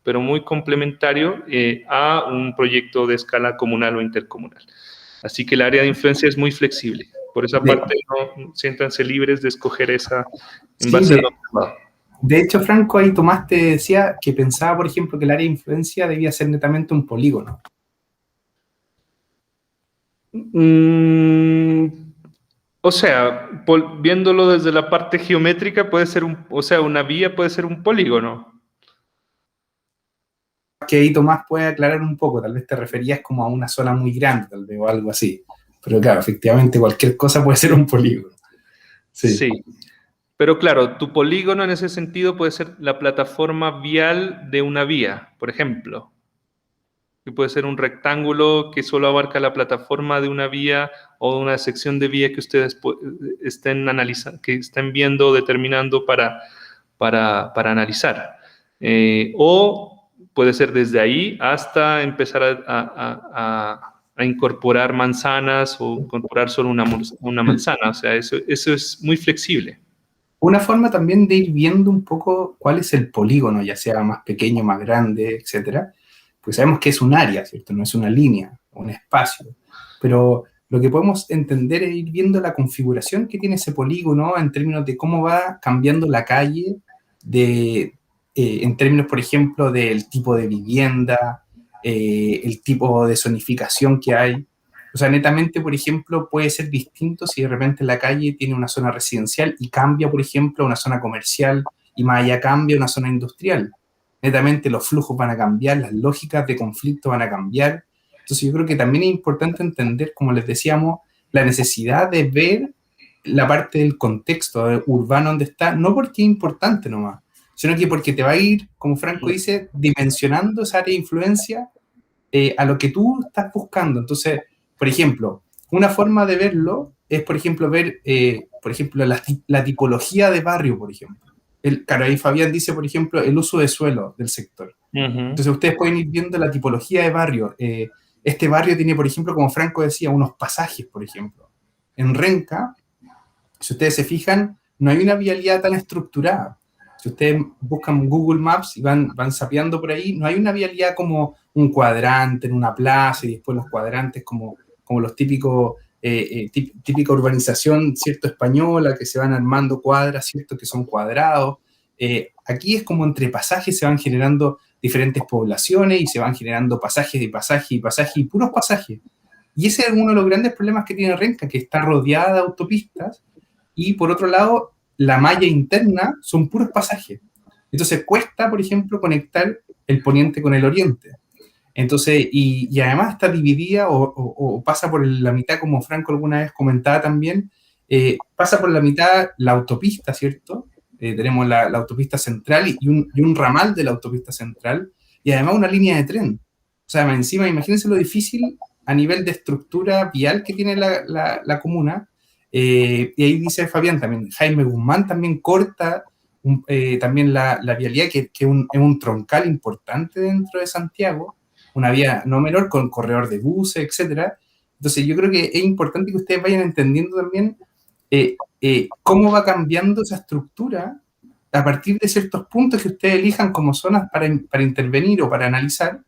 pero muy complementario a un proyecto de escala comunal o intercomunal. Así que el área de influencia es muy flexible. Por esa parte, no siéntanse libres de escoger esa en base a lo observado. De hecho, Franco, ahí Tomás te decía que pensaba, por ejemplo, que el área de influencia debía ser netamente un polígono. O sea, viéndolo desde la parte geométrica, puede ser una vía puede ser un polígono. Que ahí Tomás puede aclarar un poco, tal vez te referías como a una zona muy grande, tal vez, o algo así. Pero claro, efectivamente, cualquier cosa puede ser un polígono. Sí. Pero claro, tu polígono en ese sentido puede ser la plataforma vial de una vía, por ejemplo. Que puede ser un rectángulo que solo abarca la plataforma de una vía o de una sección de vía que ustedes estén analizando, que estén viendo o determinando para analizar. O puede ser desde ahí hasta empezar a incorporar manzanas o incorporar solo una manzana. O sea, eso es muy flexible. Una forma también de ir viendo un poco cuál es el polígono, ya sea más pequeño, más grande, etcétera, pues sabemos que es un área, ¿cierto? No es una línea, un espacio. Pero lo que podemos entender es ir viendo la configuración que tiene ese polígono en términos de cómo va cambiando la calle, en términos, por ejemplo, del tipo de vivienda, el tipo de zonificación que hay. O sea, netamente, por ejemplo, puede ser distinto si de repente la calle tiene una zona residencial y cambia, por ejemplo, a una zona comercial y más allá cambia una zona industrial. Netamente los flujos van a cambiar, las lógicas de conflicto van a cambiar. Entonces yo creo que también es importante entender, como les decíamos, la necesidad de ver la parte del contexto urbano donde está, no porque es importante nomás, sino que porque te va a ir, como Franco dice, dimensionando esa área de influencia a lo que tú estás buscando. Entonces, por ejemplo, una forma de verlo es, por ejemplo, ver, por ejemplo, la tipología de barrio, por ejemplo. Claro, ahí Fabián dice, por ejemplo, el uso de suelo del sector. Entonces, ustedes pueden ir viendo la tipología de barrio. Este barrio tiene, por ejemplo, como Franco decía, unos pasajes, por ejemplo. En Renca, si ustedes se fijan, no hay una vialidad tan estructurada. Si ustedes buscan Google Maps y van zapeando por ahí, no hay una vialidad como un cuadrante en una plaza y después los cuadrantes como los típicos, típica urbanización, ¿cierto?, española, que se van armando cuadras, ¿cierto?, que son cuadrados. Aquí es como entre pasajes se van generando diferentes poblaciones y se van generando pasajes y pasajes y pasajes y puros pasajes. Y ese es uno de los grandes problemas que tiene Renca, que está rodeada de autopistas y por otro lado, la malla interna son puros pasajes. Entonces cuesta, por ejemplo, conectar el poniente con el oriente. Entonces, y además está dividida o pasa por la mitad, como Franco alguna vez comentaba también, pasa por la mitad la autopista, ¿cierto? Tenemos la autopista central y un ramal de la autopista central y además una línea de tren. O sea, encima, imagínense lo difícil a nivel de estructura vial que tiene la comuna. Y ahí dice Fabián también, Jaime Guzmán también corta también la vialidad, que es un troncal importante dentro de Santiago, una vía no menor con corredor de buses, etc. Entonces yo creo que es importante que ustedes vayan entendiendo también cómo va cambiando esa estructura a partir de ciertos puntos que ustedes elijan como zonas para intervenir o para analizar.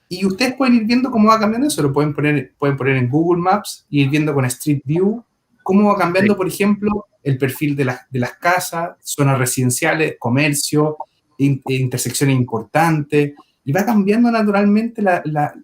Y ustedes pueden ir viendo cómo va cambiando eso, lo pueden poner en Google Maps y ir viendo con Street View cómo va cambiando, por ejemplo, el perfil de las casas, zonas residenciales, comercio, intersecciones importantes, y va cambiando naturalmente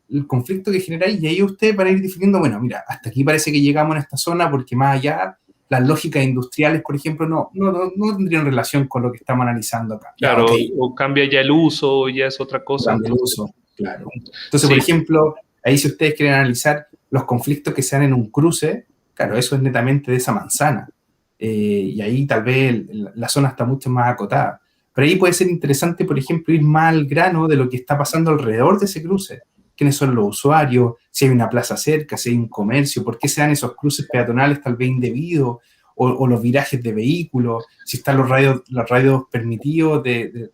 el conflicto que genera ahí, y ahí ustedes van a ir definiendo, bueno, mira, hasta aquí parece que llegamos en esta zona, porque más allá, las lógicas industriales, por ejemplo, no tendrían relación con lo que estamos analizando acá. Claro, Okay. O cambia ya el uso, ya es otra cosa. Cambia el uso, claro. Entonces, por ejemplo, ahí si ustedes quieren analizar los conflictos que se dan en un cruce, claro, eso es netamente de esa manzana. Y ahí tal vez la zona está mucho más acotada. Pero ahí puede ser interesante, por ejemplo, ir más al grano de lo que está pasando alrededor de ese cruce. ¿Quiénes son los usuarios? Si hay una plaza cerca, si hay un comercio, ¿por qué se dan esos cruces peatonales tal vez indebidos? O los virajes de vehículos, si están los radios permitidos,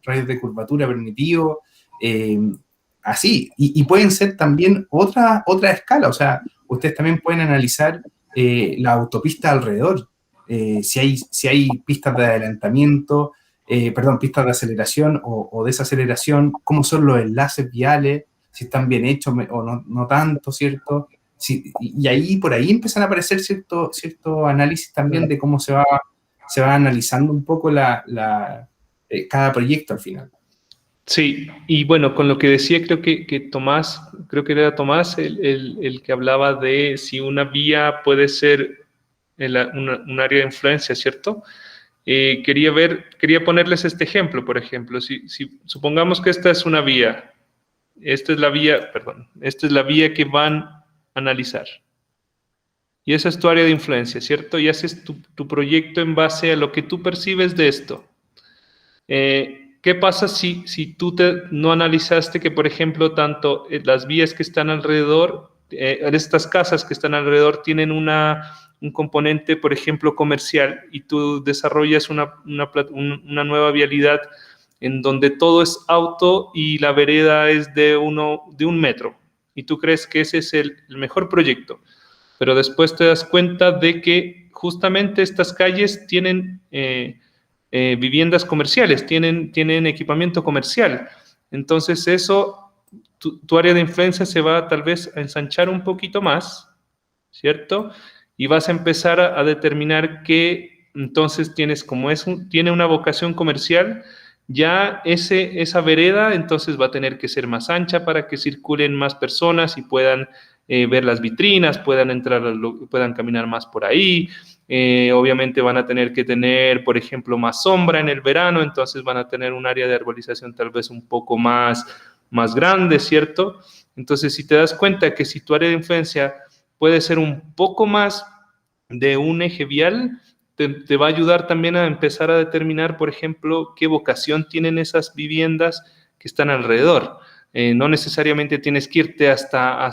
radios de curvatura permitidos, así. Y pueden ser también otra escala. O sea, ustedes también pueden analizar la autopista alrededor. Si hay pistas de adelantamiento, pistas de aceleración o desaceleración, cómo son los enlaces viales, si están bien hechos o no tanto, ¿cierto? Y ahí, por ahí empiezan a aparecer cierto análisis también de cómo se va analizando un poco cada proyecto al final. Sí, y bueno, con lo que decía, creo que Tomás, creo que era Tomás el que hablaba de si una vía puede ser un área de influencia, ¿cierto? Quería ponerles este ejemplo, por ejemplo, si supongamos que esta es una vía, esta es la vía que van a analizar. Y esa es tu área de influencia, ¿cierto? Y haces tu proyecto en base a lo que tú percibes de esto. ¿Qué pasa si tú no analizaste que, por ejemplo, tanto las vías que están alrededor, estas casas que están alrededor tienen un componente, por ejemplo, comercial, y tú desarrollas una nueva vialidad en donde todo es auto y la vereda es de 1 metro, y tú crees que ese es el mejor proyecto, pero después te das cuenta de que justamente estas calles tienen viviendas comerciales, tienen equipamiento comercial. Entonces eso, tu área de influencia se va tal vez a ensanchar un poquito más, ¿cierto? Y vas a empezar a determinar que entonces tiene una vocación comercial, ya esa vereda entonces va a tener que ser más ancha para que circulen más personas y puedan ver las vitrinas, puedan caminar más por ahí, Obviamente van a tener que tener, por ejemplo, más sombra en el verano, entonces van a tener un área de arbolización tal vez un poco más grande, ¿cierto? Entonces, si te das cuenta que si tu área de influencia puede ser un poco más de un eje vial, te va a ayudar también a empezar a determinar, por ejemplo, qué vocación tienen esas viviendas que están alrededor. No necesariamente tienes que irte hasta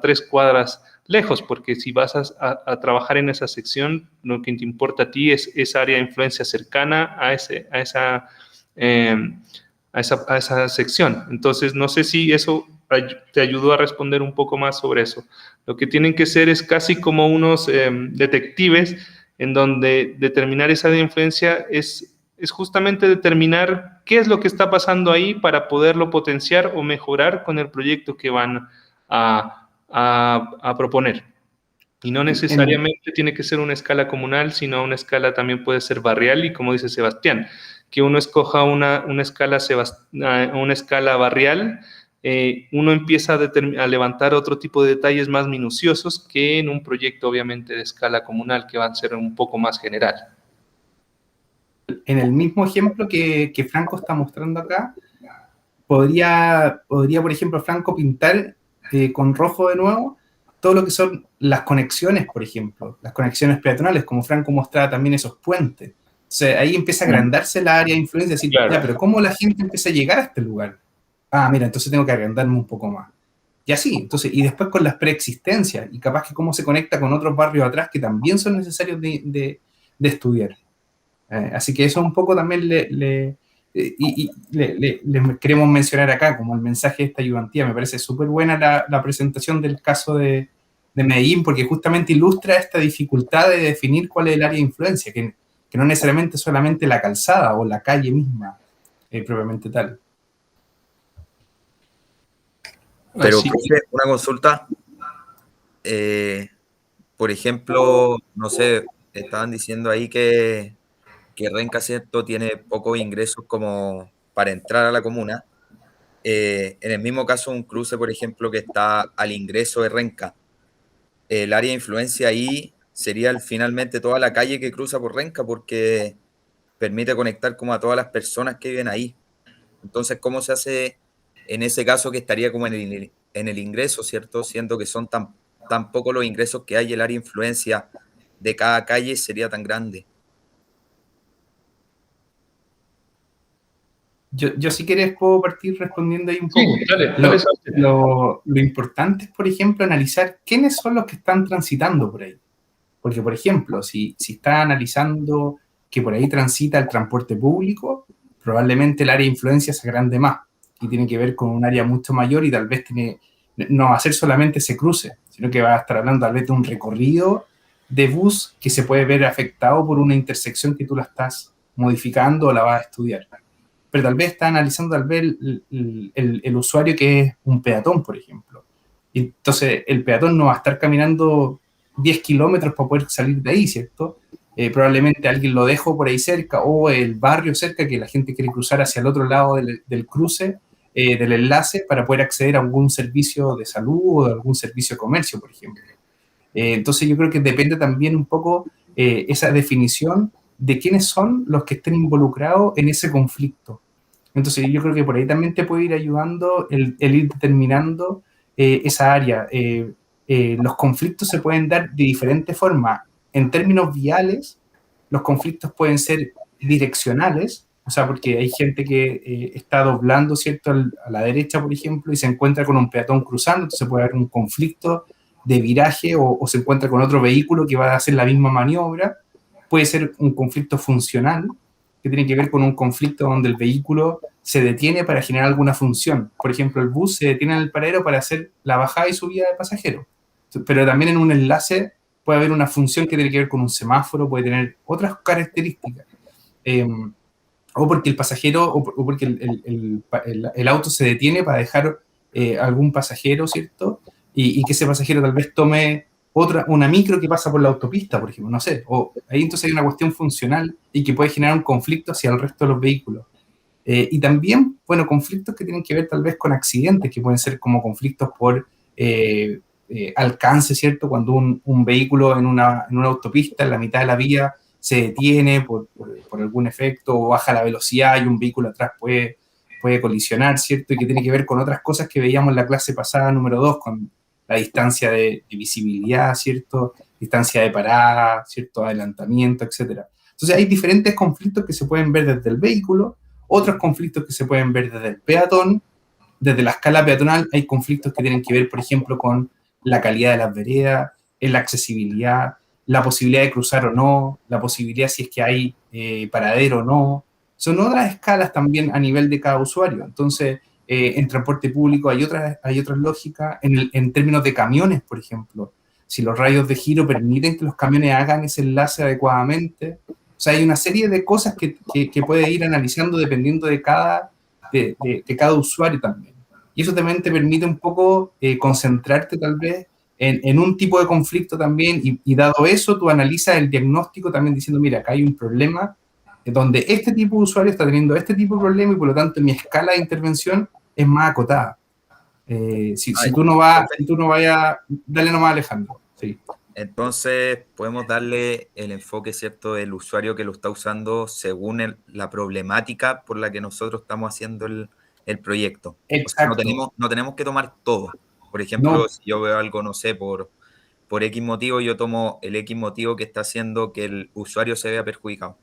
3 cuadras lejos, porque si vas a trabajar en esa sección, lo que te importa a ti es esa área de influencia cercana a esa sección. Entonces, no sé si eso te ayudó a responder un poco más sobre eso. Lo que tienen que ser es casi como unos detectives, en donde determinar esa área de influencia es justamente determinar qué es lo que está pasando ahí para poderlo potenciar o mejorar con el proyecto que van a proponer. Y no necesariamente tiene que ser una escala comunal, sino una escala también puede ser barrial, y como dice Sebastián, que uno escoja una escala barrial, uno empieza a levantar otro tipo de detalles más minuciosos que en un proyecto obviamente de escala comunal, que va a ser un poco más general. En el mismo ejemplo que Franco está mostrando acá, podría, por ejemplo, Franco pintar con rojo de nuevo todo lo que son las conexiones, por ejemplo, las conexiones peatonales, como Franco mostraba también esos puentes. O sea, ahí empieza a agrandarse la área de influencia, decir, claro, ya, pero ¿cómo la gente empieza a llegar a este lugar? Ah, mira, entonces tengo que agrandarme un poco más. Y así, entonces, y después con las preexistencias, y capaz que cómo se conecta con otros barrios atrás que también son necesarios de estudiar. Así que eso un poco también le queremos mencionar acá, como el mensaje de esta ayudantía. Me parece súper buena la presentación del caso de Medellín, porque justamente ilustra esta dificultad de definir cuál es el área de influencia, que no necesariamente solamente la calzada o la calle misma, propiamente tal. Pero, profe, una consulta. Por ejemplo, no sé, estaban diciendo ahí que Renca, ¿cierto?, tiene pocos ingresos como para entrar a la comuna. En el mismo caso, un cruce, por ejemplo, que está al ingreso de Renca, el área de influencia ahí sería finalmente toda la calle que cruza por Renca, porque permite conectar como a todas las personas que viven ahí. Entonces, ¿cómo se hace en ese caso que estaría como en el ingreso, ¿cierto? Siendo que son tan pocos los ingresos que hay, el área de influencia de cada calle sería tan grande. Yo si quieres puedo partir respondiendo ahí un poco. Sí, dale. Lo importante es, por ejemplo, analizar quiénes son los que están transitando por ahí. Porque, por ejemplo, si está analizando que por ahí transita el transporte público, probablemente el área de influencia se agrande más y tiene que ver con un área mucho mayor, y tal vez no va a ser solamente ese cruce, sino que va a estar hablando tal vez de un recorrido de bus que se puede ver afectado por una intersección que tú la estás modificando o la vas a estudiar. Pero tal vez está analizando tal vez el usuario que es un peatón, por ejemplo. Entonces, el peatón no va a estar caminando 10 kilómetros para poder salir de ahí, ¿cierto? Probablemente alguien lo dejó por ahí cerca, o el barrio cerca, que la gente quiere cruzar hacia el otro lado del cruce, del enlace, para poder acceder a algún servicio de salud o de algún servicio de comercio, por ejemplo. Entonces, yo creo que depende también un poco esa definición de quiénes son los que estén involucrados en ese conflicto. Entonces, yo creo que por ahí también te puede ir ayudando el ir determinando esa área. Los conflictos se pueden dar de diferentes formas. En términos viales, los conflictos pueden ser direccionales, o sea, porque hay gente que está doblando, ¿cierto?, a la derecha, por ejemplo, y se encuentra con un peatón cruzando, entonces puede haber un conflicto de viraje, o se encuentra con otro vehículo que va a hacer la misma maniobra. Puede ser un conflicto funcional, que tiene que ver con un conflicto donde el vehículo se detiene para generar alguna función. Por ejemplo, el bus se detiene en el paradero para hacer la bajada y subida de pasajeros. Pero también en un enlace puede haber una función que tiene que ver con un semáforo, puede tener otras características. O porque el pasajero, o porque el auto se detiene para dejar algún pasajero, ¿cierto? Y que ese pasajero tal vez tome una micro que pasa por la autopista, por ejemplo, no sé. O ahí entonces hay una cuestión funcional y que puede generar un conflicto hacia el resto de los vehículos. Y también, bueno, conflictos que tienen que ver tal vez con accidentes, que pueden ser como conflictos por alcance, ¿cierto? Cuando un vehículo en una autopista, en la mitad de la vía, se detiene por algún efecto o baja la velocidad y un vehículo atrás puede colisionar, ¿cierto? Y que tiene que ver con otras cosas que veíamos en la clase pasada, número 2, con la distancia de visibilidad, ¿cierto? Distancia de parada, ¿cierto? Adelantamiento, etcétera. Entonces hay diferentes conflictos que se pueden ver desde el vehículo, otros conflictos que se pueden ver desde el peatón, desde la escala peatonal hay conflictos que tienen que ver, por ejemplo, con la calidad de las veredas, en la accesibilidad, la posibilidad de cruzar o no, la posibilidad si es que hay paradero o no. Son otras escalas también a nivel de cada usuario. Entonces, en transporte público hay otras lógicas. En términos de camiones, por ejemplo, si los radios de giro permiten que los camiones hagan ese enlace adecuadamente. O sea, hay una serie de cosas que puede ir analizando dependiendo de cada usuario también. Y eso también te permite un poco concentrarte tal vez en un tipo de conflicto también, y dado eso, tú analizas el diagnóstico también diciendo, mira, acá hay un problema donde este tipo de usuario está teniendo este tipo de problema y por lo tanto mi escala de intervención es más acotada. Si tú no vayas, dale nomás, Alejandro. Sí. Entonces podemos darle el enfoque, ¿cierto?, del usuario que lo está usando según la problemática por la que nosotros estamos haciendo el proyecto. Exacto. O sea, no tenemos que tomar todo. Por ejemplo, No. Si yo veo algo, no sé, por X motivo, yo tomo el X motivo que está haciendo que el usuario se vea perjudicado.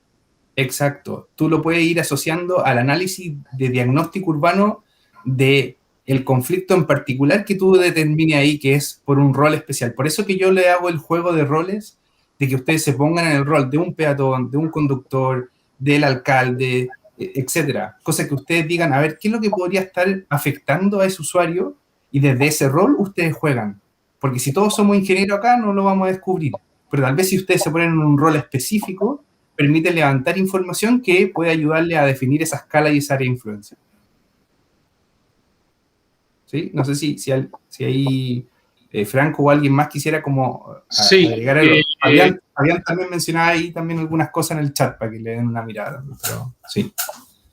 Exacto. Tú lo puedes ir asociando al análisis de diagnóstico urbano de el conflicto en particular que tú determines ahí, que es por un rol especial. Por eso que yo le hago el juego de roles, de que ustedes se pongan en el rol de un peatón, de un conductor, del alcalde, etcétera. Cosa que ustedes digan, a ver, ¿qué es lo que podría estar afectando a ese usuario? Y desde ese rol ustedes juegan. Porque si todos somos ingenieros acá, no lo vamos a descubrir. Pero tal vez si ustedes se ponen en un rol específico, permite levantar información que puede ayudarle a definir esa escala y esa área de influencia. ¿Sí? No sé si ahí Franco o alguien más quisiera como agregar algo. Habían también mencionado ahí también algunas cosas en el chat para que le den una mirada. Pero, sí.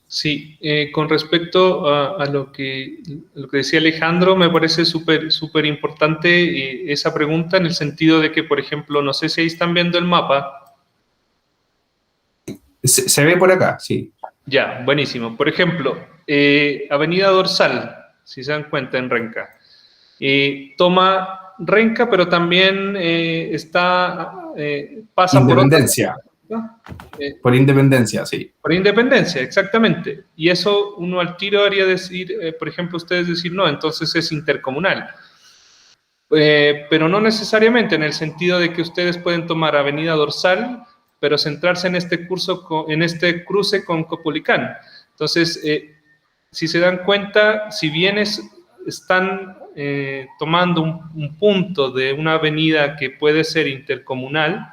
Sí, con respecto a lo que decía Alejandro, me parece súper importante esa pregunta en el sentido de que, por ejemplo, no sé si ahí están viendo el mapa. Se ve por acá, sí. Ya, buenísimo. Por ejemplo, Avenida Dorsal, si se dan cuenta en Renca. Toma Renca, pero también pasa Independencia. Por Independencia, sí. Por Independencia, exactamente. Y eso uno al tiro haría decir, por ejemplo, ustedes decir, no, entonces es intercomunal. Pero no necesariamente, en el sentido de que ustedes pueden tomar Avenida Dorsal, pero centrarse en este cruce con Copolicán. Entonces, si se dan cuenta, si bien están tomando un punto de una avenida que puede ser intercomunal,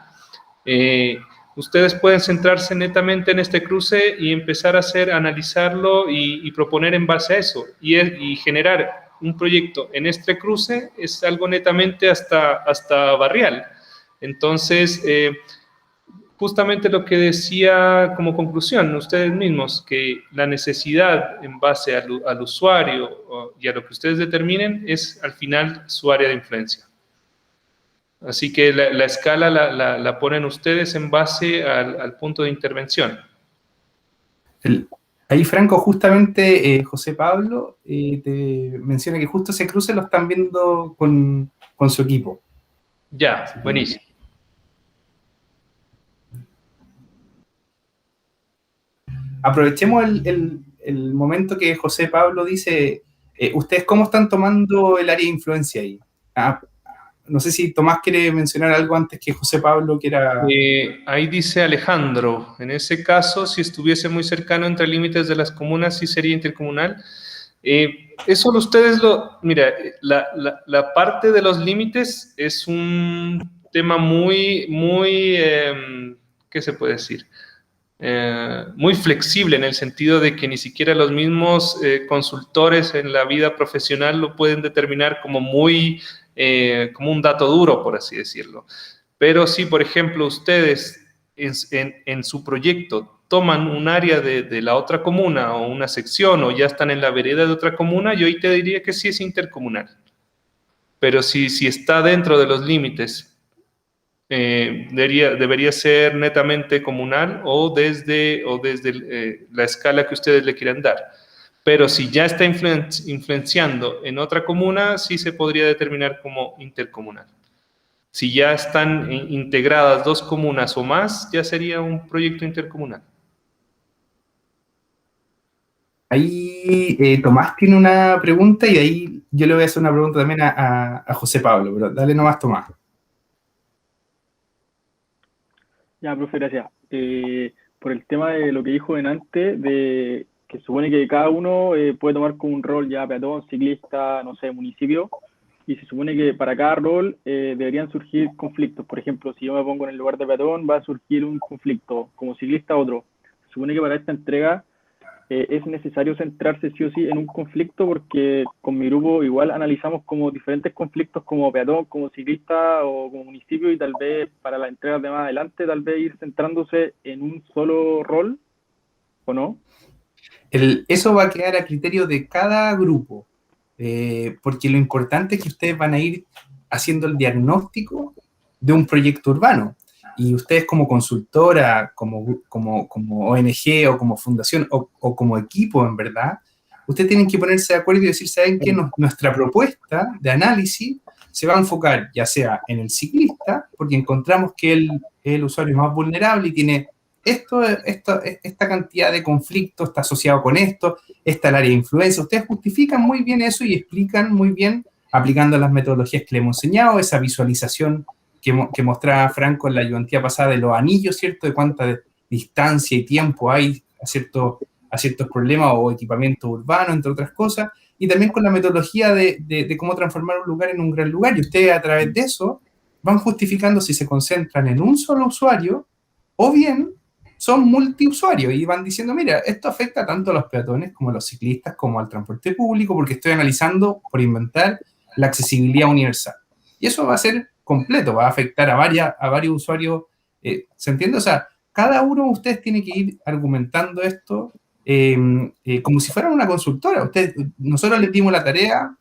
ustedes pueden centrarse netamente en este cruce y empezar a analizarlo y proponer en base a eso, y generar un proyecto en este cruce es algo netamente hasta barrial. Entonces, justamente lo que decía como conclusión ustedes mismos, que la necesidad en base al usuario y a lo que ustedes determinen es al final su área de influencia. Así que la escala la ponen ustedes en base al punto de intervención. Ahí, Franco, justamente José Pablo te menciona que justo ese cruce lo están viendo con su equipo. Ya, buenísimo. Aprovechemos el momento que José Pablo dice, ¿ustedes cómo están tomando el área de influencia ahí? No sé si Tomás quiere mencionar algo antes que José Pablo quiera... Ahí dice Alejandro, en ese caso, si estuviese muy cercano entre límites de las comunas, sí sería intercomunal. Eso ustedes mira, la parte de los límites es un tema muy, ¿qué se puede decir? Muy flexible en el sentido de que ni siquiera los mismos consultores en la vida profesional lo pueden determinar como como un dato duro, por así decirlo. Pero si, por ejemplo, ustedes en su proyecto toman un área de la otra comuna o una sección o ya están en la vereda de otra comuna, yo ahí te diría que sí es intercomunal. pero si está dentro de los límites, debería ser netamente comunal o desde la escala que ustedes le quieran dar. Pero si ya está influenciando en otra comuna, sí se podría determinar como intercomunal. Si ya están integradas 2 comunas o más, ya sería un proyecto intercomunal. Ahí Tomás tiene una pregunta y ahí yo le voy a hacer una pregunta también a José Pablo, pero dale nomás, Tomás. Ya, profe, gracias. Por el tema de lo que dijo antes, de que supone que cada uno puede tomar como un rol ya peatón, ciclista, no sé, municipio, y se supone que para cada rol deberían surgir conflictos. Por ejemplo, si yo me pongo en el lugar de peatón, va a surgir un conflicto, como ciclista otro. Se supone que para esta entrega es necesario centrarse sí o sí en un conflicto, porque con mi grupo igual analizamos como diferentes conflictos como peatón, como ciclista o como municipio, y tal vez para las entregas de más adelante, tal vez ir centrándose en un solo rol, ¿o no? Eso va a quedar a criterio de cada grupo, porque lo importante es que ustedes van a ir haciendo el diagnóstico de un proyecto urbano. Y ustedes como consultora, como ONG o como fundación o como equipo, en verdad, ustedes tienen que ponerse de acuerdo y decir, ¿saben qué? Nuestra propuesta de análisis se va a enfocar ya sea en el ciclista, porque encontramos que él es el usuario más vulnerable y tiene esta cantidad de conflictos, está asociado con esto, está el área de influencia. Ustedes justifican muy bien eso y explican muy bien, aplicando las metodologías que le hemos enseñado, esa visualización que mostraba Franco en la ayudantía pasada de los anillos, ¿cierto? De cuánta distancia y tiempo hay a ciertos problemas o equipamiento urbano, entre otras cosas, y también con la metodología de cómo transformar un lugar en un gran lugar. Y ustedes a través de eso van justificando si se concentran en un solo usuario o bien son multiusuarios y van diciendo, mira, esto afecta tanto a los peatones como a los ciclistas como al transporte público, porque estoy analizando, por inventar, la accesibilidad universal. Y eso va a ser completo, va a afectar a varios usuarios. ¿Se entiende? O sea, cada uno de ustedes tiene que ir argumentando esto como si fueran una consultora. Nosotros les dimos la tarea,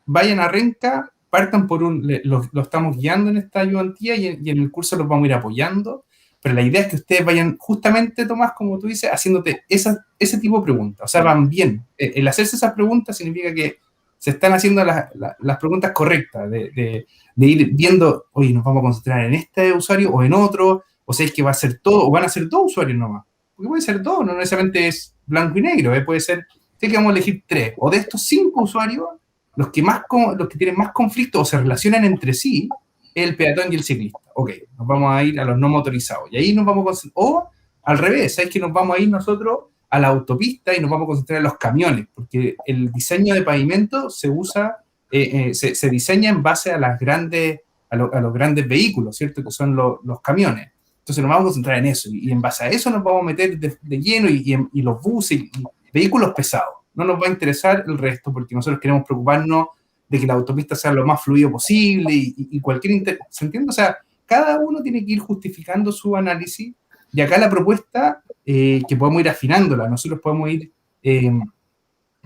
vayan a Renca, partan por lo estamos guiando en esta ayudantía y en el curso los vamos a ir apoyando. Pero la idea es que ustedes vayan justamente, Tomás, como tú dices, haciéndote ese tipo de preguntas. O sea, van bien. El hacerse esas preguntas significa que se están haciendo las preguntas correctas, de ir viendo, oye, nos vamos a concentrar en este usuario o en otro, o sea, es que va a ser todo, o van a ser 2 usuarios nomás. Porque puede ser 2, no necesariamente es blanco y negro, puede ser, sé que vamos a elegir 3, o de estos 5 usuarios, los que tienen más conflicto o se relacionan entre sí, el peatón y el ciclista. Ok, nos vamos a ir a los no motorizados. Y ahí nos vamos a concentrar. O al revés, ¿sabes que nos vamos a ir nosotros a la autopista y nos vamos a concentrar en los camiones? Porque el diseño de pavimento se usa, se diseña en base a los grandes vehículos, ¿cierto? Que son los camiones. Entonces nos vamos a concentrar en eso. Y en base a eso nos vamos a meter de lleno y los buses y vehículos pesados. No nos va a interesar el resto porque nosotros queremos preocuparnos de que la autopista sea lo más fluido posible y cualquier... ¿Se entiende? O sea, cada uno tiene que ir justificando su análisis y acá la propuesta que podemos ir afinándola, nosotros podemos ir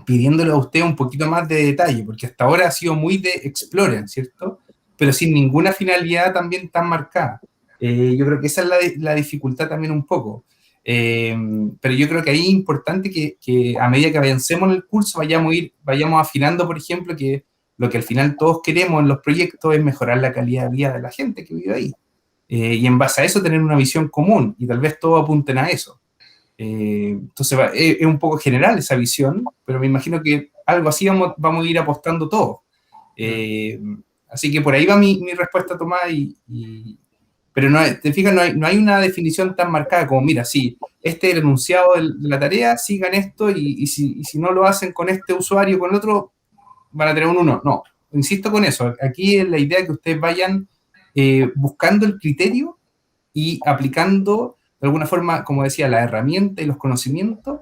pidiéndole a usted un poquito más de detalle, porque hasta ahora ha sido muy de exploren, ¿cierto? Pero sin ninguna finalidad también tan marcada. Yo creo que esa es la dificultad también un poco. Pero yo creo que ahí es importante que a medida que avancemos en el curso vayamos afinando, por ejemplo, que lo que al final todos queremos en los proyectos es mejorar la calidad de vida de la gente que vive ahí. Y en base a eso tener una visión común y tal vez todos apunten a eso. Entonces es un poco general esa visión, pero me imagino que algo así vamos a ir apostando todos. Así que por ahí va mi respuesta, Tomás, pero no, te fijas, no hay una definición tan marcada como, mira, sí, este es el enunciado de la tarea, sigan esto y si no lo hacen con este usuario o con el otro, van a tener un 1. No, insisto con eso. Aquí es la idea que ustedes vayan buscando el criterio y aplicando de alguna forma, como decía, la herramienta y los conocimientos,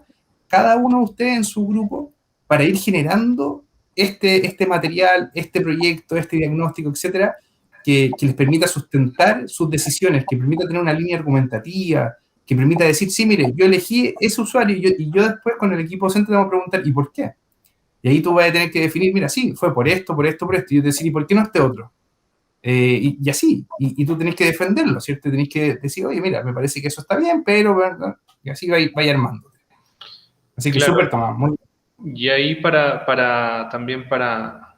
cada uno de ustedes en su grupo, para ir generando este material, este proyecto, este diagnóstico, etcétera, que les permita sustentar sus decisiones, que permita tener una línea argumentativa, que permita decir, sí, mire, yo elegí ese usuario y yo después con el equipo docente te vamos a preguntar, ¿y por qué? Y ahí tú vas a tener que definir, mira, sí, fue por esto, por esto, por esto. Y yo te decir, ¿y por qué no este otro? Y así, y tú tenés que defenderlo, ¿cierto? Tenés que decir, oye, mira, me parece que eso está bien, pero, ¿verdad? Y así vaya armando. Así que Claro. súper, Tomás, muy Y ahí también para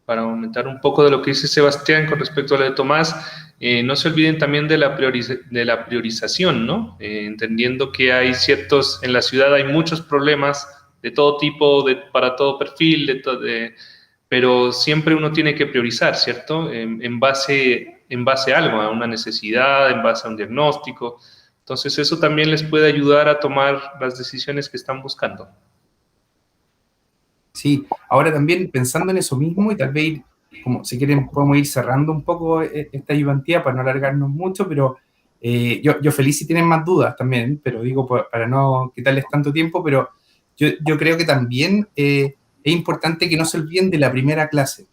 aumentar un poco de lo que dice Sebastián con respecto a lo de Tomás, no se olviden también de la priorización, ¿no? Entendiendo que hay en la ciudad hay muchos problemas de todo tipo, para todo perfil, pero siempre uno tiene que priorizar, ¿cierto? En base a algo, a una necesidad, en base a un diagnóstico. Entonces eso también les puede ayudar a tomar las decisiones que están buscando. Sí, ahora también pensando en eso mismo y tal vez, como si quieren, podemos ir cerrando un poco esta ayudantía para no alargarnos mucho, pero yo feliz si tienen más dudas también, pero digo para no quitarles tanto tiempo, pero yo creo que también es importante que no se olviden de la primera clase.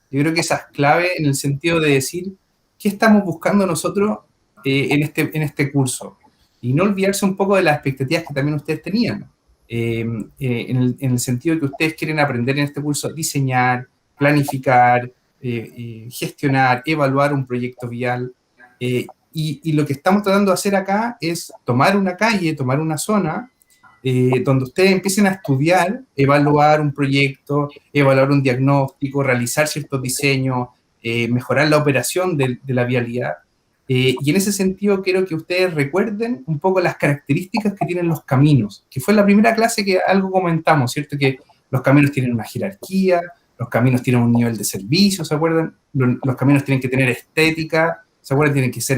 Yo creo que esa es clave en el sentido de decir qué estamos buscando nosotros en este curso y no olvidarse un poco de las expectativas que también ustedes tenían. En el sentido de que ustedes quieren aprender en este curso a diseñar, planificar, gestionar, evaluar un proyecto vial. Y lo que estamos tratando de hacer acá es tomar una calle, tomar una zona, donde ustedes empiecen a estudiar, evaluar un proyecto, evaluar un diagnóstico, realizar ciertos diseños, mejorar la operación de la vialidad. Y en ese sentido quiero que ustedes recuerden un poco las características que tienen los caminos, que fue la primera clase que algo comentamos, ¿cierto? Que los caminos tienen una jerarquía, los caminos tienen un nivel de servicio, ¿se acuerdan? Los caminos tienen que tener estética, ¿se acuerdan? Tienen que ser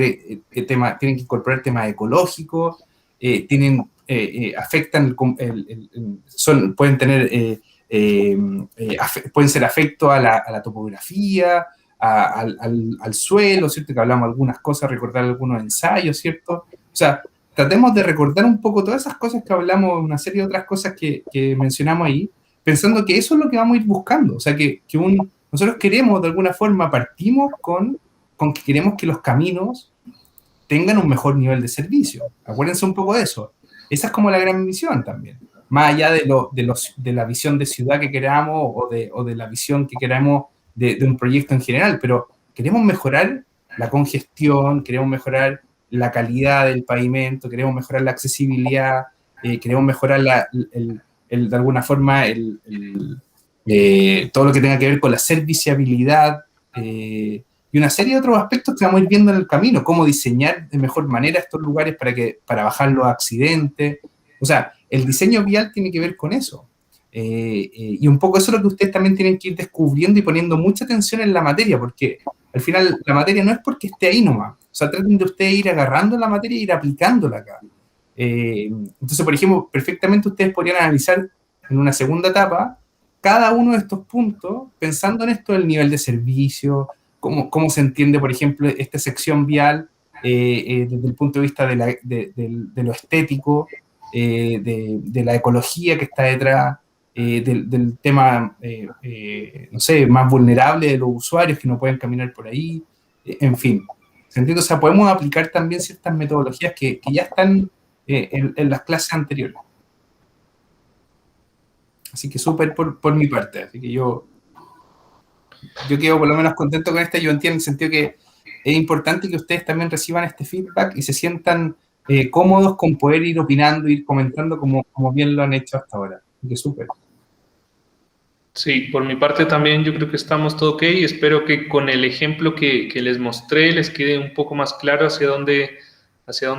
tienen que incorporar temas ecológicos, afectan, pueden tener, pueden ser afectos a la topografía, al suelo, ¿cierto? Que hablamos algunas cosas, recordar algunos ensayos, ¿cierto? O sea, tratemos de recordar un poco todas esas cosas que hablamos, una serie de otras cosas que mencionamos ahí, pensando que eso es lo que vamos a ir buscando. O sea, nosotros queremos, de alguna forma, partimos con que queremos que los caminos tengan un mejor nivel de servicio. Acuérdense un poco de eso. Esa es como la gran misión también. Más allá de la visión de ciudad que queramos o de la visión que queramos de un proyecto en general, pero queremos mejorar la congestión, queremos mejorar la calidad del pavimento, queremos mejorar la accesibilidad, queremos mejorar de alguna forma todo lo que tenga que ver con la serviciabilidad y una serie de otros aspectos que vamos a ir viendo en el camino, cómo diseñar de mejor manera estos lugares para bajar los accidentes. O sea, el diseño vial tiene que ver con eso. Y un poco eso es lo que ustedes también tienen que ir descubriendo y poniendo mucha atención en la materia, porque al final la materia no es porque esté ahí nomás. O sea, traten de ustedes ir agarrando la materia e ir aplicándola acá. Entonces, por ejemplo, perfectamente ustedes podrían analizar en una segunda etapa cada uno de estos puntos, pensando en esto del nivel de servicio, cómo se entiende, por ejemplo, esta sección vial desde el punto de vista de lo estético, de la ecología que está detrás, del tema, no sé, más vulnerable de los usuarios que no pueden caminar por ahí, en fin. ¿Se entiende? O sea, podemos aplicar también ciertas metodologías que ya están en las clases anteriores. Así que súper por mi parte. Así que yo quedo por lo menos contento con esta. Yo entiendo en el sentido que es importante que ustedes también reciban este feedback y se sientan cómodos con poder ir opinando, ir comentando como bien lo han hecho hasta ahora. Así que súper. Sí, por mi parte también yo creo que estamos todo ok. Espero que con el ejemplo que les mostré les quede un poco más claro hacia dónde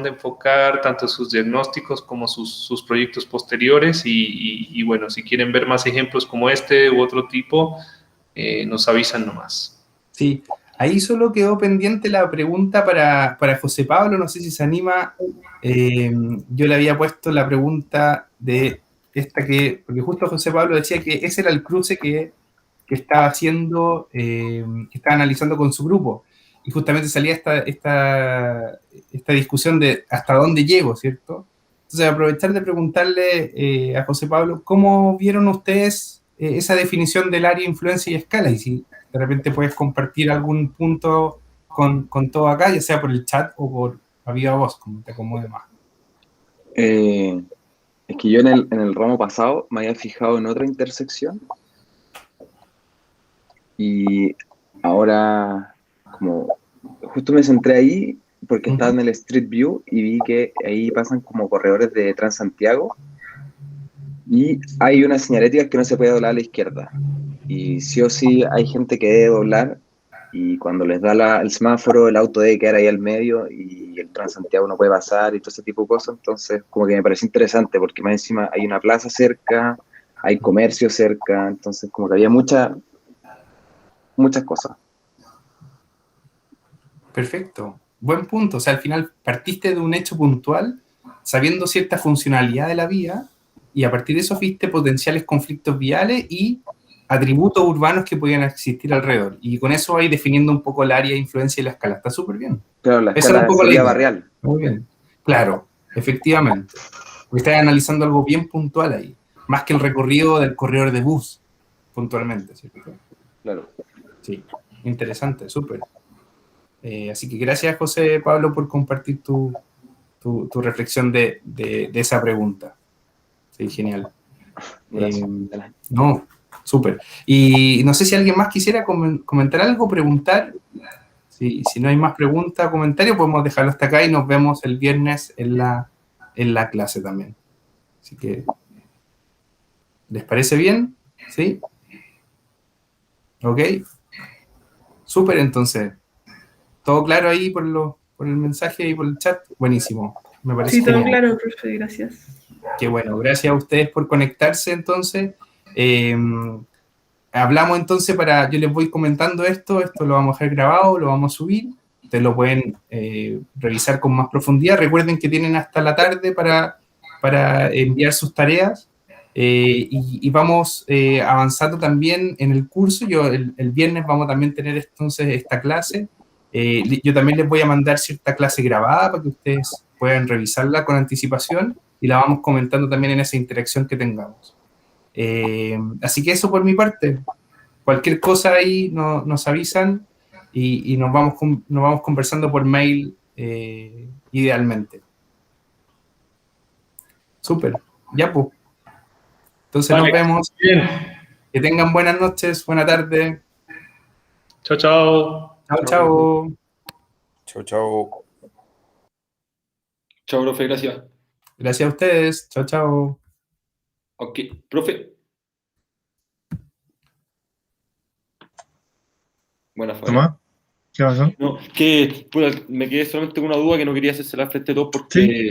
enfocar tanto sus diagnósticos como sus proyectos posteriores. Y bueno, si quieren ver más ejemplos como este u otro tipo, nos avisan nomás. Sí, ahí solo quedó pendiente la pregunta para José Pablo, no sé si se anima. Yo le había puesto la pregunta de porque justo José Pablo decía que ese era el cruce que estaba haciendo, que estaba analizando con su grupo. Y justamente salía esta discusión de hasta dónde llego, ¿cierto? Entonces, aprovechar de preguntarle a José Pablo, ¿cómo vieron ustedes esa definición del área, influencia y escala? Y si de repente puedes compartir algún punto con todo acá, ya sea por el chat o por a viva voz, como te acomode más. Es que yo en el ramo pasado me había fijado en otra intersección Y ahora, como justo me centré ahí porque estaba en el Street View y vi que ahí pasan como corredores de Transantiago y hay una señalética que no se puede doblar a la izquierda. Y sí o sí hay gente que debe doblar y cuando les da el semáforo, el auto debe quedar ahí al medio y el Transantiago no puede pasar y todo ese tipo de cosas. Entonces, como que me parece interesante porque más encima hay una plaza cerca, hay comercio cerca, entonces como que había muchas cosas. Perfecto, buen punto. O sea, al final partiste de un hecho puntual, sabiendo cierta funcionalidad de la vía, y a partir de eso viste potenciales conflictos viales y atributos urbanos que podían existir alrededor. Y con eso vais definiendo un poco el área de influencia y la escala. Está súper bien. Claro, la Esa era un escala poco la sería idea. barrial. Muy bien. Claro, efectivamente. Porque estás analizando algo bien puntual ahí, más que el recorrido del corredor de bus, puntualmente, ¿cierto? Claro. Sí, interesante, súper. Así que gracias, José Pablo, por compartir tu reflexión de esa pregunta. Sí, genial. Gracias. No, súper. Y no sé si alguien más quisiera comentar algo, preguntar. Si no hay más preguntas o comentarios, podemos dejarlo hasta acá y nos vemos el viernes en la clase también. Así que, ¿les parece bien? ¿Sí? ¿Ok? Súper, entonces. ¿Todo claro ahí por el mensaje y por el chat? Buenísimo. Me parece Sí, todo genial. claro, profe, gracias. Qué bueno. Gracias a ustedes por conectarse, entonces. Hablamos entonces yo les voy comentando esto lo vamos a dejar grabado, lo vamos a subir. Ustedes lo pueden revisar con más profundidad. Recuerden que tienen hasta la tarde para enviar sus tareas. Y vamos avanzando también en el curso. El viernes vamos a también tener entonces esta clase. Yo también les voy a mandar cierta clase grabada para que ustedes puedan revisarla con anticipación y la vamos comentando también en esa interacción que tengamos. Así que eso por mi parte. Cualquier cosa ahí nos avisan y nos vamos conversando por mail idealmente. Súper. Ya, pues. Entonces Vale, nos vemos. bien. Que tengan buenas noches, buena tarde. Chao, chao. Chao, chao. Chau, chau. Chao, profe, gracias. Gracias a ustedes. Chao, chao. Ok, profe. Buena forma. Tomás, ¿qué pasó? No, que me quedé solamente con una duda que no quería hacerse la frente a todos porque... Sí.